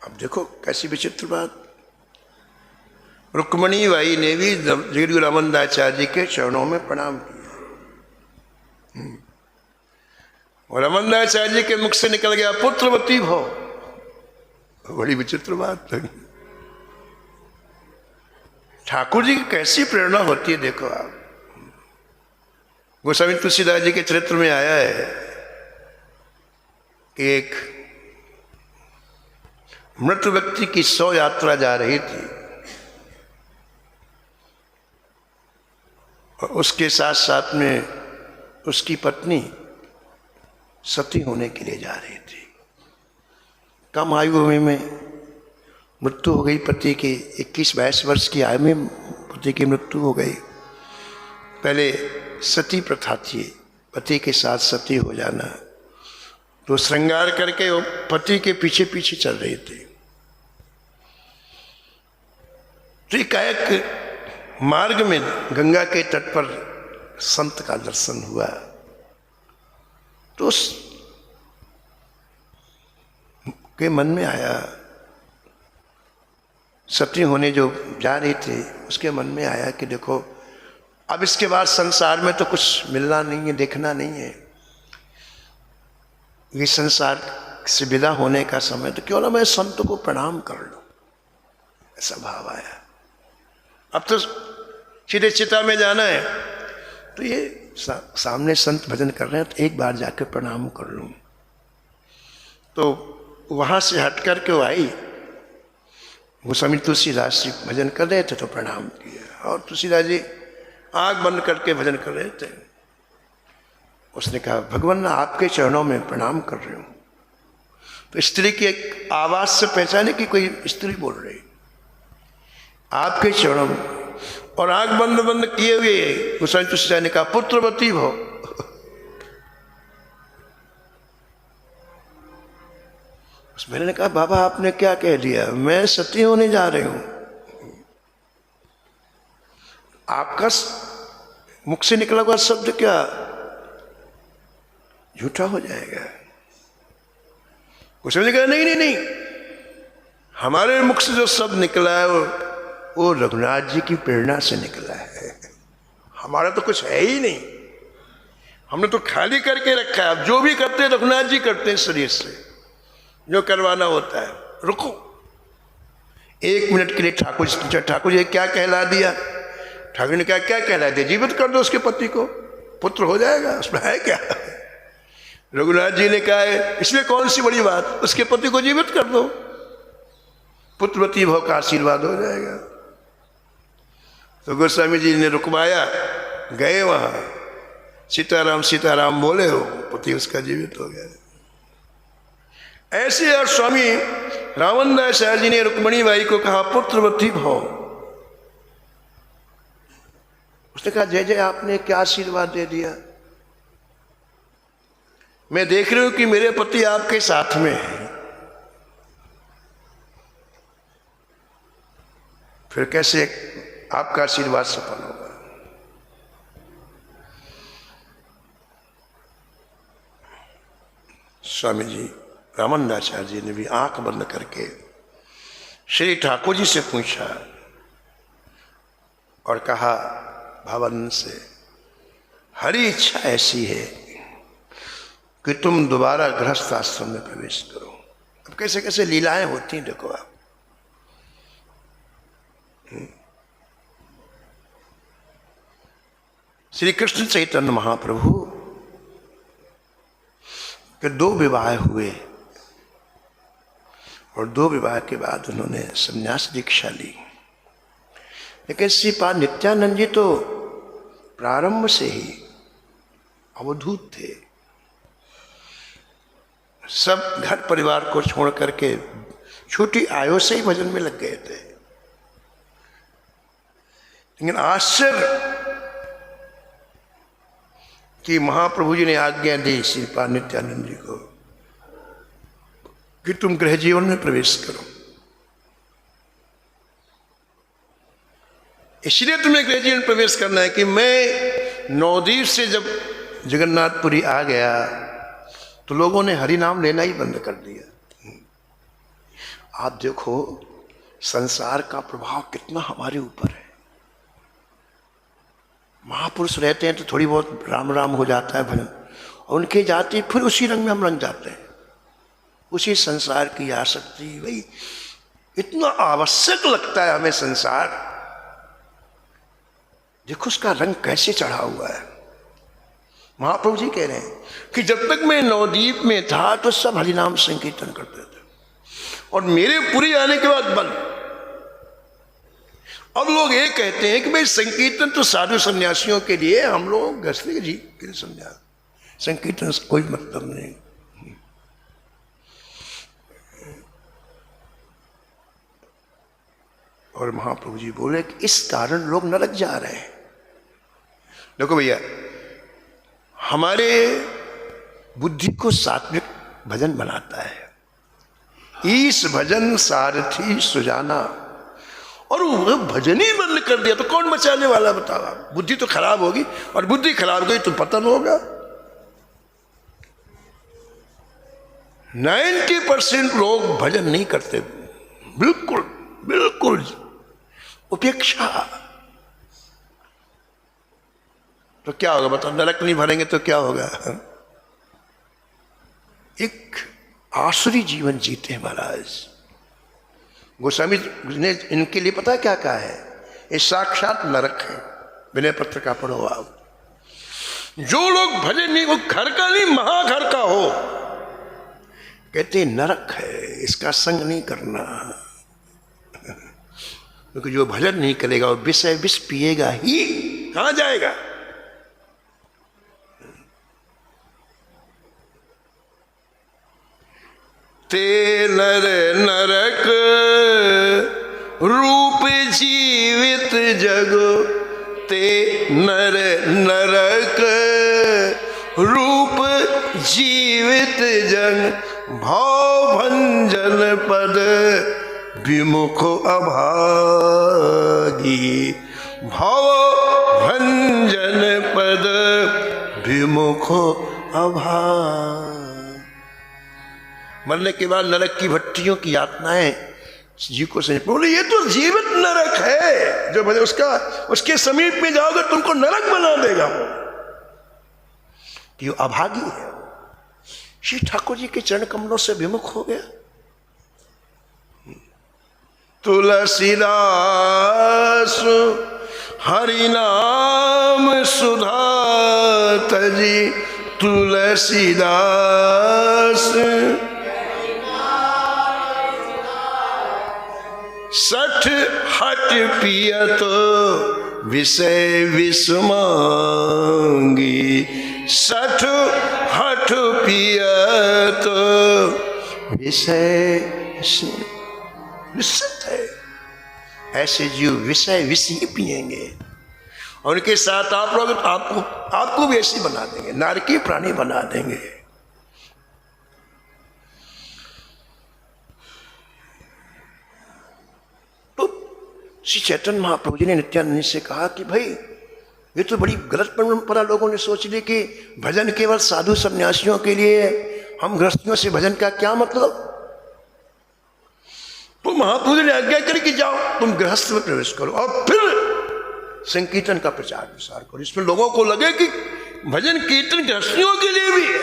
अब देखो कैसी विचित्र बात। रुक्मणी बाई ने भी जगतगुरु रामानंदाचार्य जी के चरणों में प्रणाम किया। और रामानंदाचार्य जी के मुख से निकल गया पुत्रवती भव। बड़ी विचित्र बात। ठाकुर जी की कैसी प्रेरणा होती है देखो आप। गोस्वामी तुलसीदास जी के चरित्र में आया है कि एक मृत व्यक्ति की 100 यात्रा जा रही थी और उसके साथ साथ में उसकी पत्नी सती होने के लिए जा रही थी। कम आयु में मृत्यु हो गई पति की। 21-22 वर्ष की आयु में पति की मृत्यु हो गई। पहले सती प्रथा थी, पति के साथ सती हो जाना। तो श्रृंगार करके वो पति के पीछे पीछे चल रही थी। तो एकाएक मार्ग में गंगा के तट पर संत का दर्शन हुआ। तो के मन में आया, सती होने जो जा रही थी उसके मन में आया कि देखो अब इसके बाद संसार में तो कुछ मिलना नहीं है, देखना नहीं है, ये संसार से विदा होने का समय, तो क्यों ना मैं संत को प्रणाम कर लूं। ऐसा भाव आया। अब तो सीधे चिता में जाना है, तो ये सामने संत भजन कर रहे हैं तो एक बार जाकर प्रणाम कर लूं। तो वहां से हट करके वो आई। गोस्वामी तुलसीदास जी भजन कर रहे थे तो प्रणाम किया। और तुलसीदास जी आंख बंद करके भजन कर रहे थे। उसने कहा भगवान आपके चरणों में प्रणाम कर रही हूं। तो स्त्री की एक आवाज से पहचाने कि कोई स्त्री बोल रही, आपके चरणों में। और आंख बंद बंद किए हुए गोस्वामी तुलसीदास ने कहा पुत्रवती भव। उस महिला ने कहा बाबा आपने क्या कह दिया, मैं सती होने जा रही हूं। आपका मुख से निकला हुआ शब्द क्या झूठा हो जाएगा। उसने कहा नहीं नहीं नहीं, हमारे मुख से जो शब्द निकला है वो रघुनाथ जी की प्रेरणा से निकला है। हमारा तो कुछ है ही नहीं, हमने तो खाली करके रखा है। अब जो भी करते हैं रघुनाथ जी करते हैं शरीर से, जो करवाना होता है। रुको 1 मिनट के लिए ठाकुर जी पूछा, ठाकुर जी क्या कहला दिया? ठाकुर ने कहा क्या कहला दिया? जीवित कर दो उसके पति को, पुत्र हो जाएगा, उसमें है क्या। रघुनाथ जी ने कहा है इसमें कौन सी बड़ी बात, उसके पति को जीवित कर दो, पुत्रवती भव का आशीर्वाद हो जाएगा। तो गोस्वामी जी ने रुकवाया, गए वहां, सीताराम सीताराम बोले हो, पति उसका जीवित हो गया। ऐसे और स्वामी रामानंदाचार्य जी ने रुक्मणी बाई को कहा पुत्रवती भव। उसने कहा जय जय, आपने क्या आशीर्वाद दे दिया। मैं देख रही हूं कि मेरे पति आपके साथ में है, फिर कैसे आपका आशीर्वाद सफल होगा। स्वामी जी रामानंदाचार्य जी ने भी आंख बंद करके श्री ठाकुर जी से पूछा और कहा भवन से हरी इच्छा ऐसी है कि तुम दोबारा गृहस्थ आश्रम में प्रवेश करो। अब कैसे कैसे लीलाएं होती हैं देखो आप। श्री कृष्ण चैतन्य महाप्रभु कि 2 विवाह हुए और 2 विवाह के बाद उन्होंने संन्यास दीक्षा ली। लेकिन श्रीपाद नित्यानंद जी तो प्रारंभ से ही अवधूत थे। सब घर परिवार को छोड़ करके छोटी आयु से ही भजन में लग गए थे। लेकिन आश्चर्य कि महाप्रभु जी ने आज्ञा दी श्रीपाद नित्यानंद जी को कि तुम गृह जीवन में प्रवेश करो। इसलिए तुम्हें गृह जीवन प्रवेश करना है कि मैं नवद्वीप से जब जगन्नाथपुरी आ गया तो लोगों ने हरि नाम लेना ही बंद कर दिया। आप देखो संसार का प्रभाव कितना हमारे ऊपर है। महापुरुष रहते हैं तो थोड़ी बहुत राम राम हो जाता है भजन, और उनके जाते फिर उसी रंग में हम रंग जाते हैं, उसी संसार की आसक्ति। भाई इतना आवश्यक लगता है हमें संसार, देखो उसका रंग कैसे चढ़ा हुआ है। महाप्रभु जी कह रहे हैं कि जब तक मैं नवद्वीप में था तो सब हरिनाम संकीर्तन करते थे, और मेरे पुरी आने के बाद बंद। अब लोग ये कहते हैं कि भाई संकीर्तन तो साधु सन्यासियों के लिए, हम लोग गृहस्थी जी के लिए संन्यास, संकीर्तन से कोई मतलब नहीं। और महाप्रभु जी बोले कि इस कारण लोग नरक जा रहे हैं। देखो भैया, हमारे बुद्धि को सात्विक भजन बनाता है, ईश भजन सारथी सुजाना, और वो भजन ही बंद कर दिया तो कौन बचाने वाला बताओ आप। बुद्धि तो खराब होगी, और बुद्धि खराब गई तो पतन होगा। 90% लोग भजन नहीं करते, बिल्कुल बिल्कुल उपेक्षा। तो क्या होगा बताओ, नरक नहीं भरेंगे तो क्या होगा। एक आसुरी जीवन जीते हैं महाराज। गोस्वामी ने इनके लिए पता क्या कहा है, ये साक्षात नरक है। विनय पत्र का पढ़ो आप। जो लोग भजन नहीं, वो घर का नहीं महाघर का हो, कहते नरक है, इसका संग नहीं करना। क्योंकि जो भजन नहीं करेगा वो विषय विष पिएगा ही, कहां जाएगा। ते नर नरक रूप जीवित जग, ते नर नरक रूप जीवित जन, भाव भंजन पद विमुख अभागी, भाव भंजन पद विमुख अभागी। मरने के बाद नरक की भट्टियों की यातनाएं जी को समझ, बोले ये तो जीवित नरक है, जो उसके समीप में जाओगे तुमको नरक बना देगा वो, कि वो अभागी है। श्री ठाकुर जी के चरण कमलों से विमुख हो गया। तुलसीदास हरि नाम सुधा तजी, तुलसीदास सठ हट पियत विषय विषमांगी, सठ हट पियत विषय निश्चित है। ऐसे जीव विषय विष ही पिएंगे, और उनके साथ आप लोग आपको भी ऐसी बना देंगे, नारकी प्राणी बना देंगे। तो श्री चैतन्य महाप्रभु जी ने नित्यानंद से कहा कि भाई ये तो बड़ी गलत परंपरा लोगों ने सोच ली कि भजन केवल साधु सन्यासियों के लिए, हम गृहस्थियों से भजन का क्या मतलब। तो महाप्रभु ने आज्ञा करी कि जाओ तुम गृहस्थ में प्रवेश करो और फिर संकीर्तन का प्रचार प्रसार करो। इसमें लोगों को लगे कि भजन कीर्तन गृहस्थियों के लिए भी है,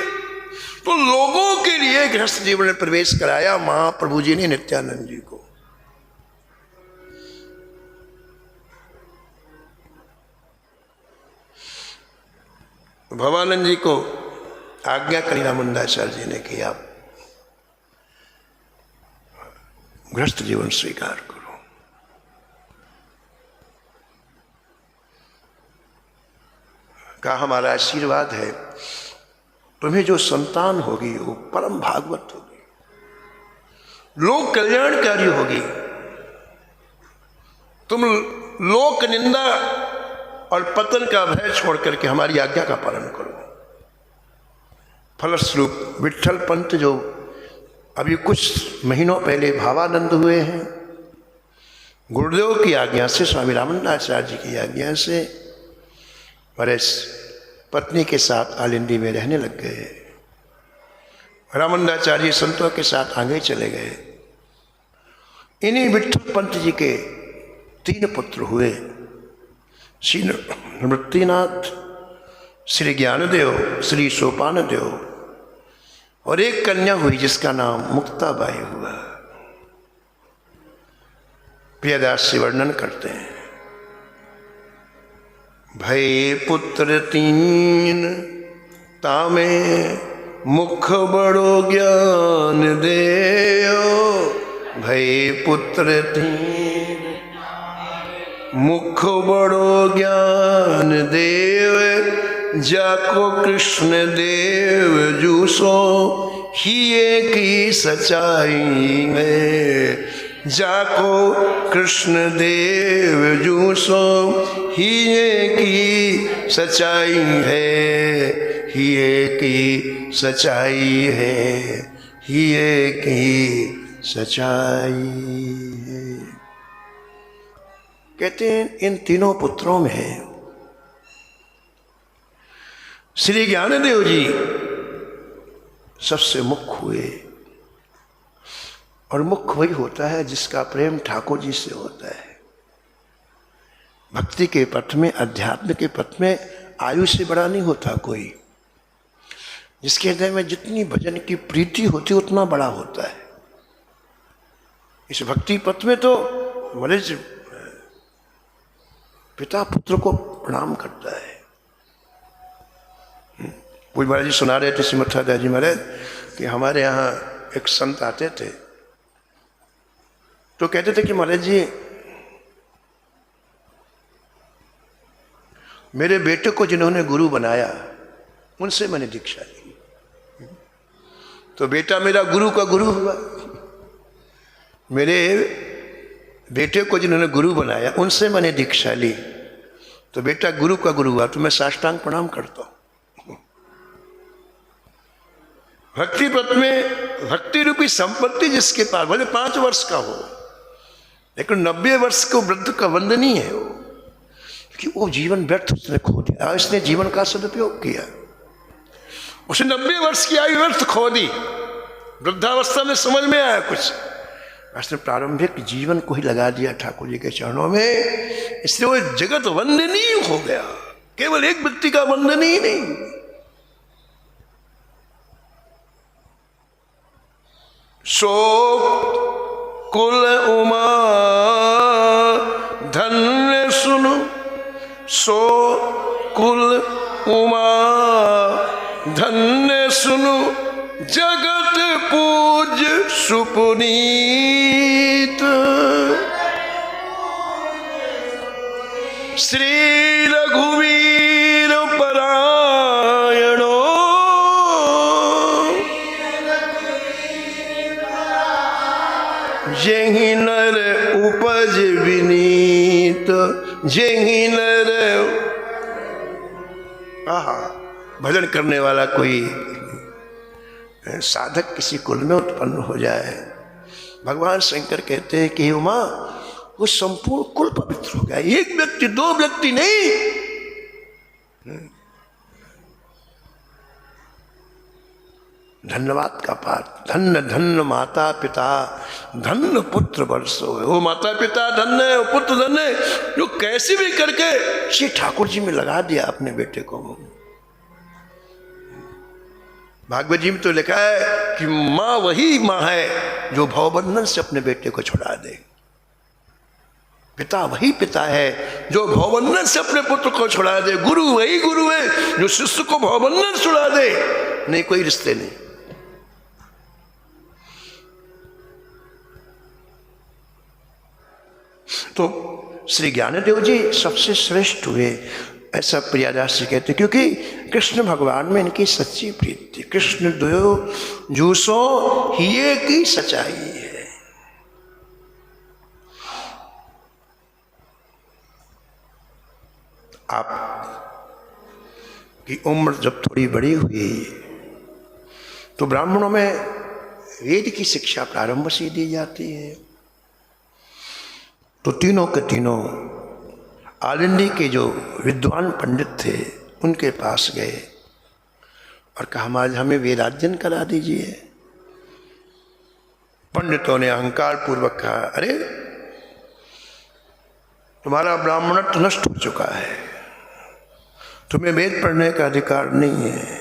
तो लोगों के लिए गृहस्थ जीवन में प्रवेश कराया महाप्रभु जी ने नित्यानंद जी को। भवानंद जी को आज्ञा करी रामानंदाचार्य जी ने कि आप गृहस्थ जीवन स्वीकार करो। कहा हमारा आशीर्वाद है, तुम्हें जो संतान होगी वो परम भागवत होगी, लोक कल्याणकारी होगी। तुम लोक निंदा और पतन का भय छोड़ करके हमारी आज्ञा का पालन करो। फलस्वरूप विट्ठल पंत जो अभी कुछ महीनों पहले भावानंद हुए हैं, गुरुदेव की आज्ञा से, स्वामी रामानंदाचार्य जी की आज्ञा से परेश पत्नी के साथ आलिंदी में रहने लग गए। रामानंदाचार्य संतों के साथ आगे चले गए। इन्हीं विट्ठल पंत जी के 3 पुत्र हुए, श्री नृत्यनाथ, श्री ज्ञानदेव, श्री सोपानदेव, और एक कन्या हुई जिसका नाम मुक्ताबाई हुआ। प्रियदास से वर्णन करते हैं, भय पुत्र 3 तामे मुख बड़ो ज्ञान देयो। भय पुत्र 3 मुख बड़ो ज्ञान देव, जाको कृष्ण देव जूसो हिये की सच्चाई में। जाको कृष्ण देव जूसो हिये की सच्चाई है, हिये की सच्चाई है, हिये की सच्चाई है। कहते हैं इन तीनों पुत्रों में श्री ज्ञानदेव जी सबसे मुख्य हुए, और मुख्य वही होता है जिसका प्रेम ठाकुर जी से होता है। भक्ति के पथ में, अध्यात्म के पथ में आयु से बड़ा नहीं होता कोई। जिसके हृदय में जितनी भजन की प्रीति होती उतना बड़ा होता है। इस भक्ति पथ में तो महाराज पिता पुत्र को प्रणाम करता है। पूज महाराज जी सुना रहे थे, श्रीमद जी महाराज, कि हमारे यहाँ एक संत आते थे तो कहते थे कि महाराज जी मेरे बेटे को जिन्होंने गुरु बनाया उनसे मैंने दीक्षा ली, तो बेटा मेरा गुरु का गुरु हुआ। मेरे बेटे को जिन्होंने गुरु बनाया उनसे मैंने दीक्षा ली, तो बेटा गुरु का गुरु हुआ, तो मैं साष्टांग प्रणाम करता हूं। भक्ति पथ में भक्ति रूपी संपत्ति जिसके पास, भले 5 वर्ष का हो, लेकिन 90 वर्ष को वृद्ध का वंदनीय है वो, कि वो जीवन व्यर्थ उसने खो दिया। इसने जीवन का सदुपयोग किया, उसने 90 वर्ष की आयु व्यर्थ खो दी। वृद्धावस्था में समझ में आया कुछ, उसने प्रारंभिक जीवन को ही लगा दिया ठाकुर जी के चरणों में, इसलिए वो जगत वंदनीय हो गया। केवल एक व्यक्ति का वंदनीय नहीं, सो कुल उमा धन्य सुनो, सो कुल उमा धन्य सुनो, जगत पूज सुपुनीत। श्री रघुवीर परायणो, जेहि नर उपज विनीत, जेहि नर। आहा, भजन करने वाला कोई साधक किसी कुल में उत्पन्न हो जाए, भगवान शंकर कहते हैं कि उमा वो संपूर्ण कुल पवित्र हो गया। एक व्यक्ति, 2 व्यक्ति नहीं। धन्यवाद का पाठ, धन्य धन्य माता पिता, धन्य पुत्र वर्षो। वो माता पिता धन्य, वो पुत्र धन्य, जो कैसे भी करके श्री ठाकुर जी में लगा दिया अपने बेटे को। भागवत जी में तो लिखा है कि माँ वही माँ है जो भवबंधन से अपने बेटे को छुड़ा दे। पिता वही पिता है जो भवबंधन से अपने पुत्र को छुड़ा दे। गुरु वही गुरु है जो शिष्य को भवबंधन छुड़ा दे। नहीं कोई रिश्ते नहीं। तो श्री ज्ञानदेव जी सबसे श्रेष्ठ हुए, ऐसा प्रियादास जी कहते, क्योंकि कृष्ण भगवान में इनकी सच्ची प्रीति थी। कृष्ण दो जूसो हिये की सच्चाई है। आप की उम्र जब थोड़ी बड़ी हुई तो ब्राह्मणों में वेद की शिक्षा प्रारंभ से दी जाती है। तो तीनों के तीनों आलिंदी के जो विद्वान पंडित थे उनके पास गए और कहा आज हमें वेदाध्ययन करा दीजिए। पंडितों ने अहंकार पूर्वक कहा, अरे तुम्हारा ब्राह्मणत्व नष्ट हो चुका है, तुम्हें वेद पढ़ने का अधिकार नहीं है।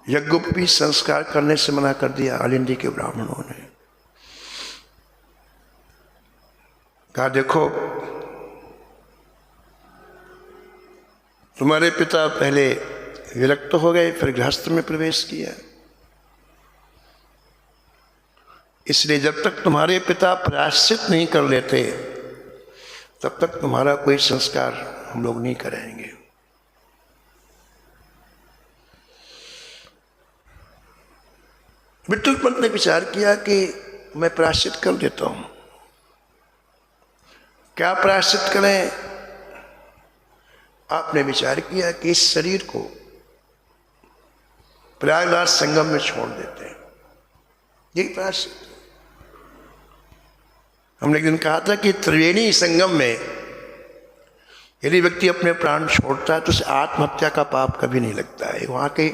यज्ञोपवीत संस्कार करने से मना कर दिया आलिंदी के ब्राह्मणों ने। कहा देखो तुम्हारे पिता पहले विरक्त हो गए, फिर गृहस्थ में प्रवेश किया, इसलिए जब तक तुम्हारे पिता प्रायश्चित नहीं कर लेते तब तक तुम्हारा कोई संस्कार हम लोग नहीं करेंगे। विट्ठल पंत ने विचार किया कि मैं प्रायश्चित कर देता हूं। क्या प्रायश्चित करें? आपने विचार किया कि इस शरीर को प्रयागराज संगम में छोड़ देते हैं, यही प्रायश्चित। हमने एक दिन कहा था कि त्रिवेणी संगम में यदि व्यक्ति अपने प्राण छोड़ता है तो उसे आत्महत्या का पाप कभी नहीं लगता है। वहां के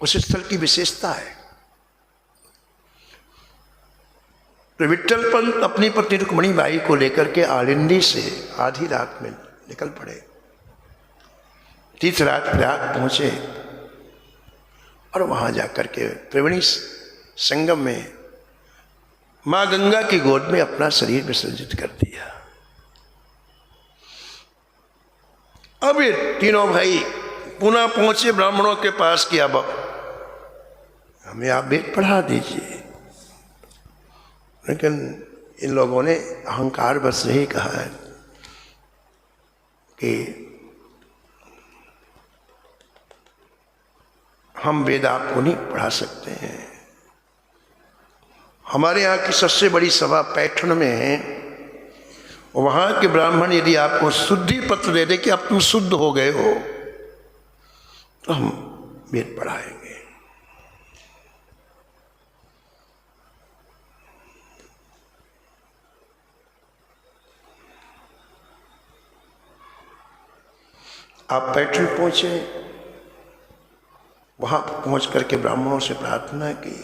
उस स्थल की विशेषता है। तो विट्ठल पंत अपनी पत्नी रुक्मणी बाई को लेकर के आलिंदी से आधी रात में निकल पड़े। तीसरी रात प्रयाग पहुंचे और वहां जाकर के त्रिवेणी संगम में मां गंगा की गोद में अपना शरीर विसर्जित कर दिया। अब ये तीनों भाई पुनः पहुंचे ब्राह्मणों के पास कि अब हमें आप वेद पढ़ा दीजिए। लेकिन इन लोगों ने अहंकार बस यही कहा है कि हम वेद आपको नहीं पढ़ा सकते हैं। हमारे यहाँ की सबसे बड़ी सभा पैठण में है, वहाँ के ब्राह्मण यदि आपको शुद्धि पत्र दे दे कि अब तुम शुद्ध हो गए हो तो हम वेद पढ़ाएंगे। आप पैठण पहुंचे, वहां पहुंच करके ब्राह्मणों से प्रार्थना की।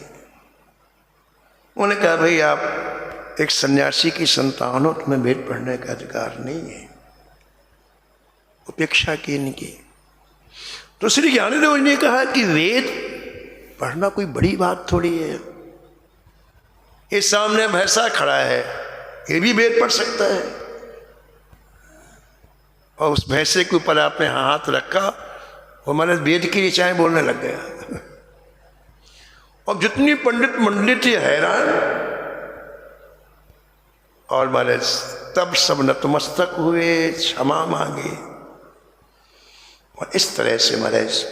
उन्होंने कहा भाई आप एक सन्यासी की संतान हो, तुम्हें वेद पढ़ने का अधिकार नहीं है। उपेक्षा की इनकी। तो श्री ज्ञानदेव जी ने कहा कि वेद पढ़ना कोई बड़ी बात थोड़ी है। ये सामने भैंसा खड़ा है, ये भी वेद पढ़ सकता है। और उस भैंसे के ऊपर आपने हाथ रखा, वो हमारे वेद की ऋचाएं बोलने लग गया। और जितनी पंडित मंडली थी हैरान, और मारे तब सब नतमस्तक हुए, क्षमा मांगे। और इस तरह से महाराज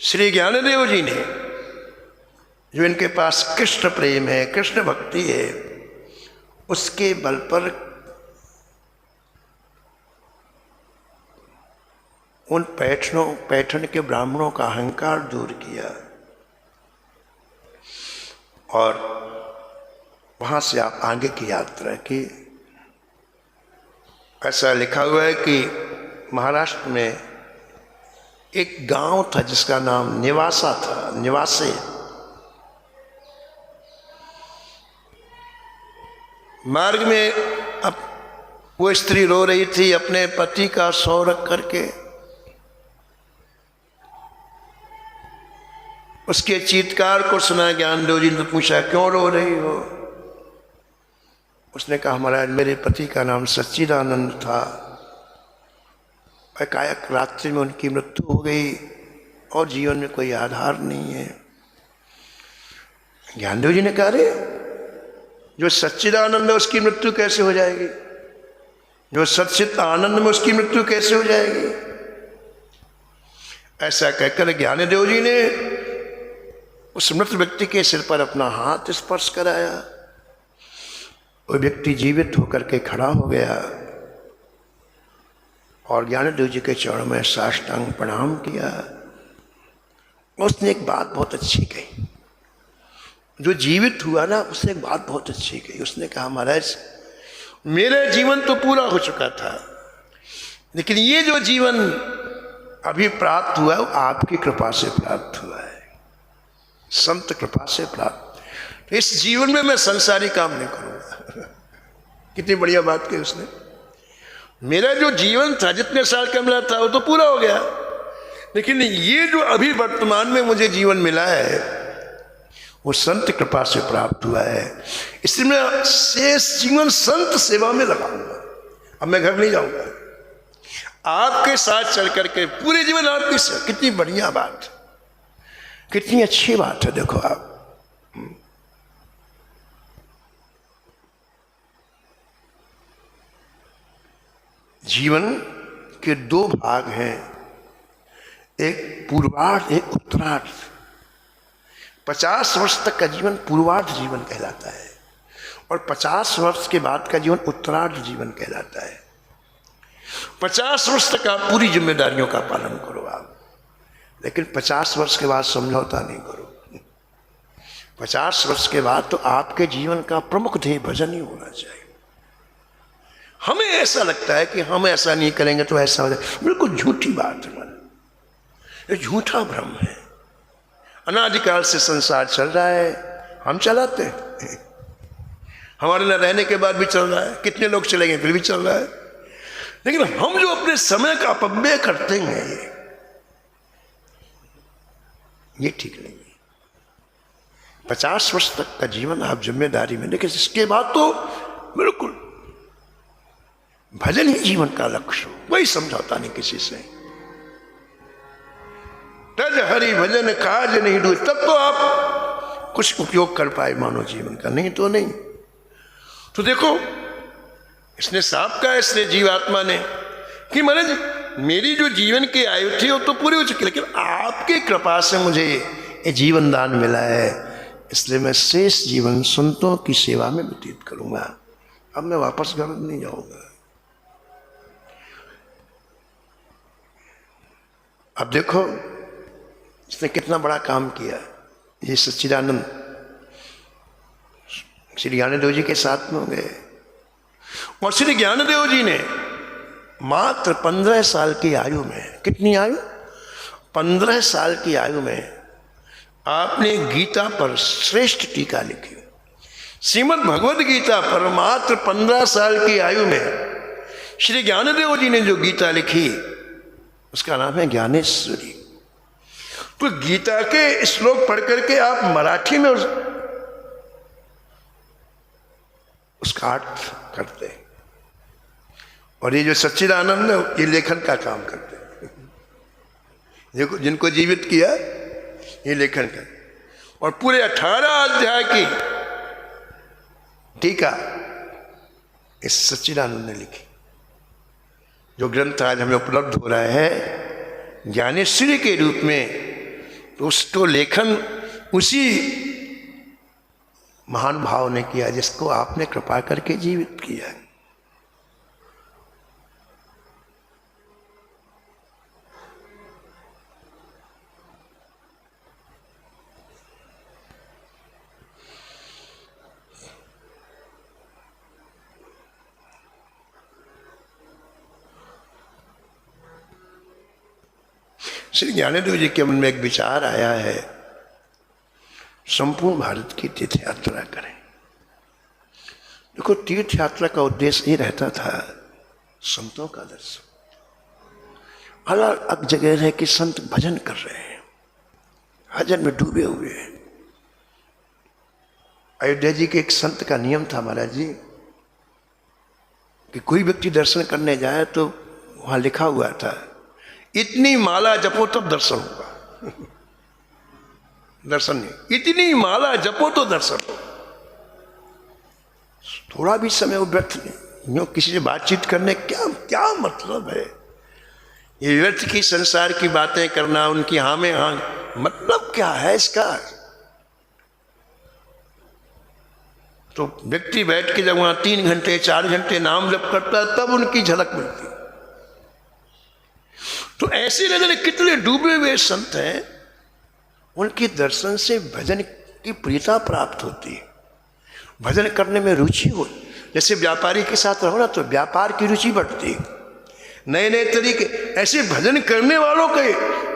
श्री ज्ञानदेव जी ने, जो इनके पास कृष्ण प्रेम है, कृष्ण भक्ति है, उसके बल पर उन पैठण के ब्राह्मणों का अहंकार दूर किया। और वहां से आप आगे की यात्रा की। ऐसा लिखा हुआ है कि महाराष्ट्र में एक गांव था जिसका नाम निवासा था, निवासे। मार्ग में अब वो स्त्री रो रही थी अपने पति का शव रख करके। उसके चीत्कार को सुना ज्ञानदेव जी ने पूछा, क्यों रो रही हो? उसने कहा, महाराज मेरे पति का नाम सच्चिदानंद था, एकाएक रात्रि में उनकी मृत्यु हो गई और जीवन में कोई आधार नहीं है। ज्ञानदेव जी ने कहा, रे जो सच्चिदानंद है उसकी मृत्यु कैसे हो जाएगी? जो सच्चित आनंद में उसकी मृत्यु कैसे हो जाएगी? ऐसा कहकर ज्ञानदेव जी ने उस मृत व्यक्ति के सिर पर अपना हाथ स्पर्श कराया। वो व्यक्ति जीवित होकर के खड़ा हो गया और ज्ञानदेव जी के चरणों में साष्टांग प्रणाम किया। उसने एक बात बहुत अच्छी कही, जो जीवित हुआ ना उसने एक बात बहुत अच्छी कही। उसने कहा, महाराज मेरा जीवन तो पूरा हो चुका था, लेकिन ये जो जीवन अभी प्राप्त हुआ है वो आपकी कृपा से प्राप्त हुआ है, संत कृपा से प्राप्त। तो इस जीवन में मैं संसारी काम नहीं करूंगा। कितनी बढ़िया बात कही उसने। मेरा जो जीवन था, जितने साल का मिला था वो तो पूरा हो गया, लेकिन ये जो अभी वर्तमान में मुझे जीवन मिला है वो संत कृपा से प्राप्त हुआ है, इसलिए मैं शेष जीवन संत सेवा में लगाऊंगा। अब मैं घर नहीं जाऊंगा, आपके साथ चल करके पूरे जीवन आपके साथ। कितनी बढ़िया बात, कितनी अच्छी बात है। देखो आप, जीवन के दो भाग हैं, एक पूर्वार्ध एक उत्तरार्ध। 50 वर्ष तक का जीवन पूर्वार्ध जीवन कहलाता है और 50 वर्ष के बाद का जीवन उत्तरार्ध जीवन कहलाता है। 50 वर्ष तक आप पूरी जिम्मेदारियों का पालन करो आप, लेकिन 50 वर्ष के बाद समझौता नहीं करो। 50 वर्ष के बाद तो आपके जीवन का प्रमुख ध्येय भजन ही होना चाहिए। हमें ऐसा लगता है कि हम ऐसा नहीं करेंगे तो ऐसा हो जाए, बिल्कुल झूठी बात है, ये झूठा भ्रम है। अनादिकाल से संसार चल रहा है, हम चलाते हैं। हमारे न रहने के बाद भी चल रहा है, कितने लोग चलेंगे फिर भी चल रहा है, लेकिन हम जो अपने समय का अपव्यय करते हैं ये ठीक नहीं है। 50 वर्ष तक का जीवन आप जिम्मेदारी में, लेकिन इसके बाद तो बिल्कुल भजन ही जीवन का लक्ष्य हो, कोई समझौता नहीं किसी से। तज हरि भजन काज नहीं डूब, तब तो आप कुछ उपयोग कर पाए मानव जीवन का, नहीं तो नहीं। तो देखो इसने साफ कहा, इसने जीवात्मा ने कि महाराज मेरी जो जीवन की आयु थी वो तो पूरी हो चुकी, लेकिन आपकी कृपा से मुझे ये जीवन दान मिला है, इसलिए मैं शेष जीवन संतों की सेवा में व्यतीत करूंगा। अब मैं वापस घर नहीं जाऊंगा। अब देखो इसने कितना बड़ा काम किया। ये सच्चिदानंद श्री ज्ञानदेव जी के साथ में हो गए और श्री ज्ञानदेव जी ने मात्र 15 साल की आयु में, कितनी आयु, 15 साल की आयु में आपने गीता पर श्रेष्ठ टीका लिखी। श्रीमद् भगवद गीता पर मात्र 15 साल की आयु में श्री ज्ञानदेव जी ने जो गीता लिखी उसका नाम है ज्ञानेश्वरी। तो गीता के श्लोक पढ़ करके आप मराठी में उसका अर्थ करते हैं, और ये जो सच्चिदानंद है ये लेखन का काम करते हैं। देखो जिनको जीवित किया ये लेखन कर, और पूरे 18 अध्याय की टीका इस सच्चिदानंद ने लिखी। जो ग्रंथ आज हमें उपलब्ध हो रहा है ज्ञानेश्वरी के रूप में, तो उसको लेखन उसी महान भाव ने किया जिसको आपने कृपा करके जीवित किया। श्री ज्ञानदेव जी के मन में एक विचार आया है, संपूर्ण भारत की तीर्थ यात्रा करें। देखो देखो तीर्थ यात्रा का उद्देश्य ये रहता था संतों का दर्शन। अलग अलग जगह रह के संत भजन कर रहे हैं, भजन में डूबे हुए हैं। अयोध्या जी के एक संत का नियम था महाराज जी कि कोई व्यक्ति दर्शन करने जाए तो वहां लिखा हुआ था इतनी माला जपो तब दर्शन होगा। दर्शन नहीं, इतनी माला जपो तो दर्शन हो। थोड़ा भी समय वो व्यर्थ नहीं, यूं किसी से बातचीत करने क्या क्या मतलब है? ये व्यर्थ की संसार की बातें करना, उनकी हाँ में हाँ, मतलब क्या है इसका? तो व्यक्ति बैठ के जब वहां 3 घंटे 4 घंटे नाम जप करता है तब उनकी झलक मिलती। तो ऐसे नजर कितने डूबे हुए संत हैं, उनके दर्शन से भजन की प्रियता प्राप्त होती है, भजन करने में रुचि हो। जैसे व्यापारी के साथ रहो ना तो व्यापार की रुचि बढ़ती, नए नए तरीके। ऐसे भजन करने वालों के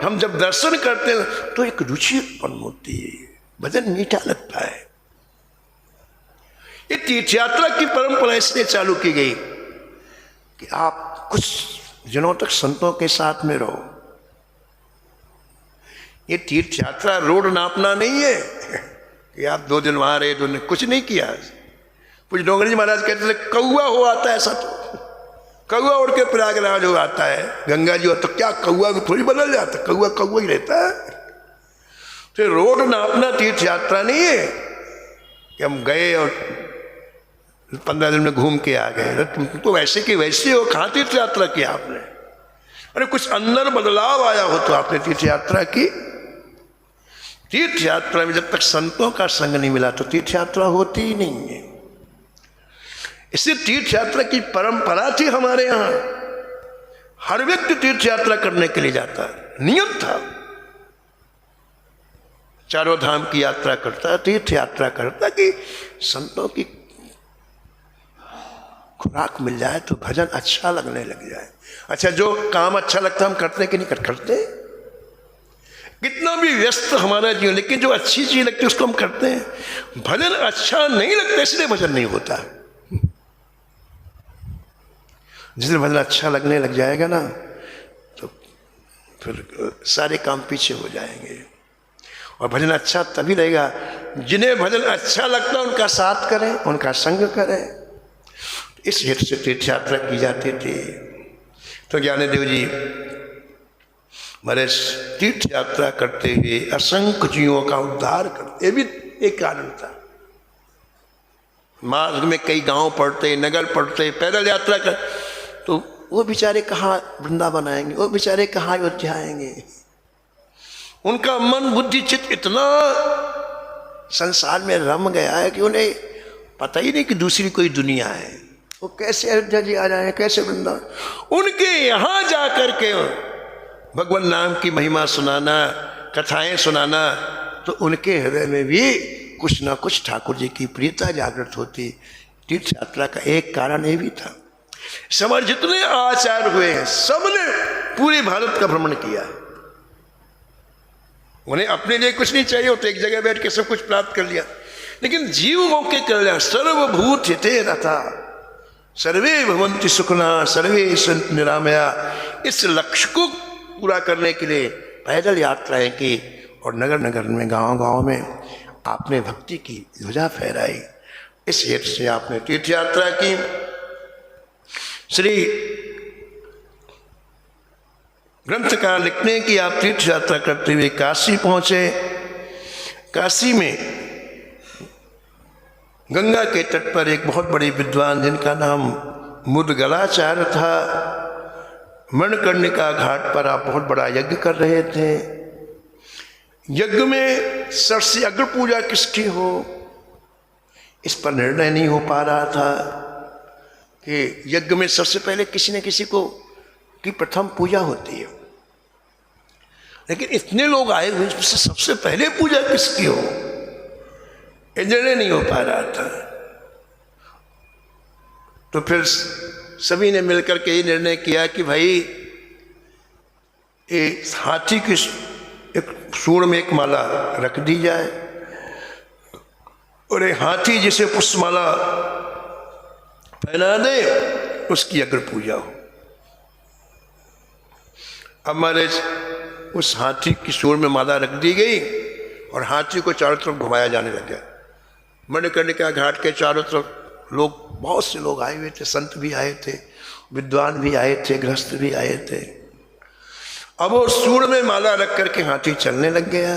हम जब दर्शन करते हैं तो एक रुचि उत्पन्न होती है, भजन मीठा लगता है। ये तीर्थ यात्रा की परंपरा इसलिए चालू की गई कि आप कुछ दिनों तक संतों के साथ में रहो। ये तीर्थ यात्रा रोड नापना नहीं है कि आप 2 दिन वहां रहे, 2 दिन कुछ नहीं किया। कुछ डोंगरी जी महाराज कहते थे कौआ हो आता है, ऐसा तो कौआ उड़ के प्रयागराज हो आता है, गंगा जी हो तो क्या कौआ को थोड़ी बदल जाता, कौआ कौआ ही रहता है। तो रोड नापना तीर्थ यात्रा नहीं है कि हम गए और 15 दिन में घूम के आ गए। तुम तो वैसे कि वैसे हो, कहाँ तीर्थ यात्रा की आपने? अरे कुछ अंदर बदलाव आया हो तो आपने तीर्थ यात्रा की। तीर्थ यात्रा में जब तक संतों का संग नहीं मिला तो तीर्थ यात्रा होती ही नहीं है। इसलिए तीर्थ यात्रा की परंपरा थी हमारे यहां, हर व्यक्ति तीर्थ यात्रा करने के लिए जाता है, नियम था। चारों धाम की यात्रा करता, तीर्थ यात्रा करता कि संतों की खुराक मिल जाए तो भजन अच्छा लगने लग जाए। अच्छा, जो काम अच्छा लगता हम करते कि नहीं करते? कितना भी व्यस्त हमारा जीवन, लेकिन जो अच्छी चीज लगती है उसको हम करते हैं। भजन अच्छा नहीं लगता इसलिए भजन नहीं होता। जिस दिन भजन अच्छा लगने लग जाएगा ना तो फिर सारे काम पीछे हो जाएंगे। और भजन अच्छा तभी रहेगा जिन्हें भजन अच्छा लगता है उनका साथ करें, उनका संग करें। इस हेतु से तीर्थ यात्रा की जाती थी। तो ज्ञानदेव जी हमारे तीर्थ यात्रा करते हुए असंख्य जीवों का उद्धार करते, ये भी एक कारण था। मार्ग में कई गांव पड़ते, नगर पड़ते, पैदल यात्रा कर, तो वो बेचारे कहाँ वृंदावन आएंगे, वो बेचारे कहाँ अयोध्या आएंगे। उनका मन बुद्धि चित्त इतना संसार में रम गया है कि उन्हें पता ही नहीं कि दूसरी कोई दुनिया है। वो कैसे अयोध्या जी आ जाए, कैसे वृंदावन। उनके यहाँ जा करके भगवान नाम की महिमा सुनाना, कथाएं सुनाना, तो उनके हृदय में भी कुछ ना कुछ ठाकुर जी की प्रियता जागृत होती। तीर्थ यात्रा का एक कारण ये भी था। समाज जितने आचार्य हुए हैं सबने पूरे भारत का भ्रमण किया है। उन्हें अपने लिए कुछ नहीं चाहिए होता, एक जगह बैठ के सब कुछ प्राप्त कर लिया। लेकिन जीवों के कल्याण, सर्वभूत हिते रथा सर्वे भवन्ति सुखना सर्वे सन्तु निरामया, इस लक्ष्य को पूरा करने के लिए पैदल यात्राएं की और नगर नगर में, गांव गांव में आपने भक्ति की ध्वजा फहराई। इस हेतु से आपने तीर्थ यात्रा की। श्री ग्रंथकार लिखते हैं कि आप तीर्थ यात्रा करते हुए काशी पहुंचे। काशी में गंगा के तट पर एक बहुत बड़े विद्वान जिनका नाम मुद्गलाचार्य था, मणिकर्णिका घाट पर आप बहुत बड़ा यज्ञ कर रहे थे। यज्ञ में सबसे अग्र पूजा किसकी हो इस पर निर्णय नहीं हो पा रहा था कि यज्ञ में सबसे पहले किसी न किसी को की प्रथम पूजा होती है। लेकिन इतने लोग आए हुए, इसमें सबसे पहले पूजा किसकी हो ये निर्णय नहीं हो पा रहा था। तो फिर सभी ने मिलकर के ये निर्णय किया कि भाई ये हाथी की एक सूंड में एक माला रख दी जाए और एक हाथी जिसे पुष्पमाला पहना दे, उसकी अग्र पूजा हो। अब महाराज उस हाथी की सूंड में माला रख दी गई और हाथी को चारों तरफ घुमाया जाने लग गया। मणिकर्णिका घाट के चारों तरफ लोग, बहुत से लोग आए हुए थे, संत भी आए थे, विद्वान भी आए थे, गृहस्थ भी आए थे। अब वो सूंड में माला रख करके हाथी चलने लग गया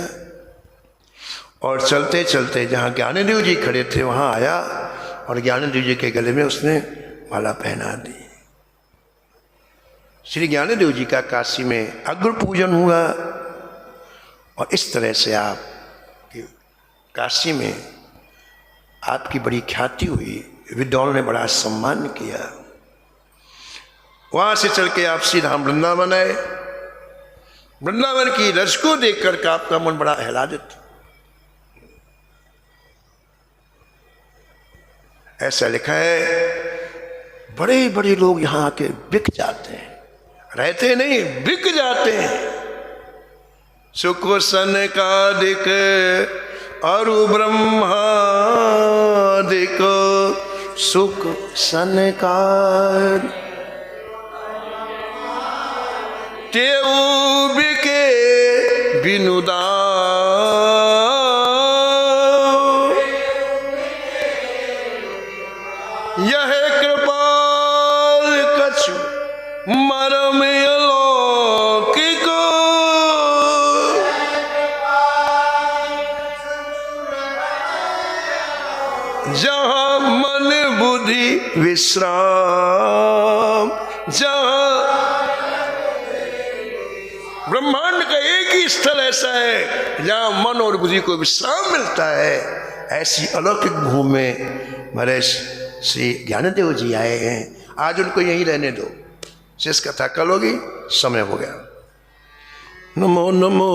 और चलते चलते जहाँ ज्ञानदेव जी खड़े थे वहाँ आया और ज्ञानदेव जी के गले में उसने माला पहना दी। श्री ज्ञानदेव जी का काशी में अग्र पूजन हुआ और इस तरह से आप काशी में आपकी बड़ी ख्याति हुई, विद्वानों ने बड़ा सम्मान किया। वहां से चल के आप सीधा वृंदावन आए। वृंदावन की रस को देखकर का आपका मन बड़ा आह्लादित, ऐसा लिखा है बड़े बड़े लोग यहां आके बिक जाते हैं, रहते नहीं बिक जाते हैं। सुख सनकादिक अरु ब्रह्मादिक, सुख सनकाद तेऊ बिके बिनुदा, यह कृपाल कछु मरम अलौकिक, जहाँ मन बुद्धि विश्राम, जहाँ ब्रह्मांड का एक ही स्थल ऐसा है जहाँ मन और बुद्धि को विश्राम मिलता है, ऐसी अलौकिक भूमि में महाराज श्री ज्ञानदेव जी आए हैं। आज उनको यहीं रहने दो, शेष कथा कल होगी, समय हो गया। नमो नमो।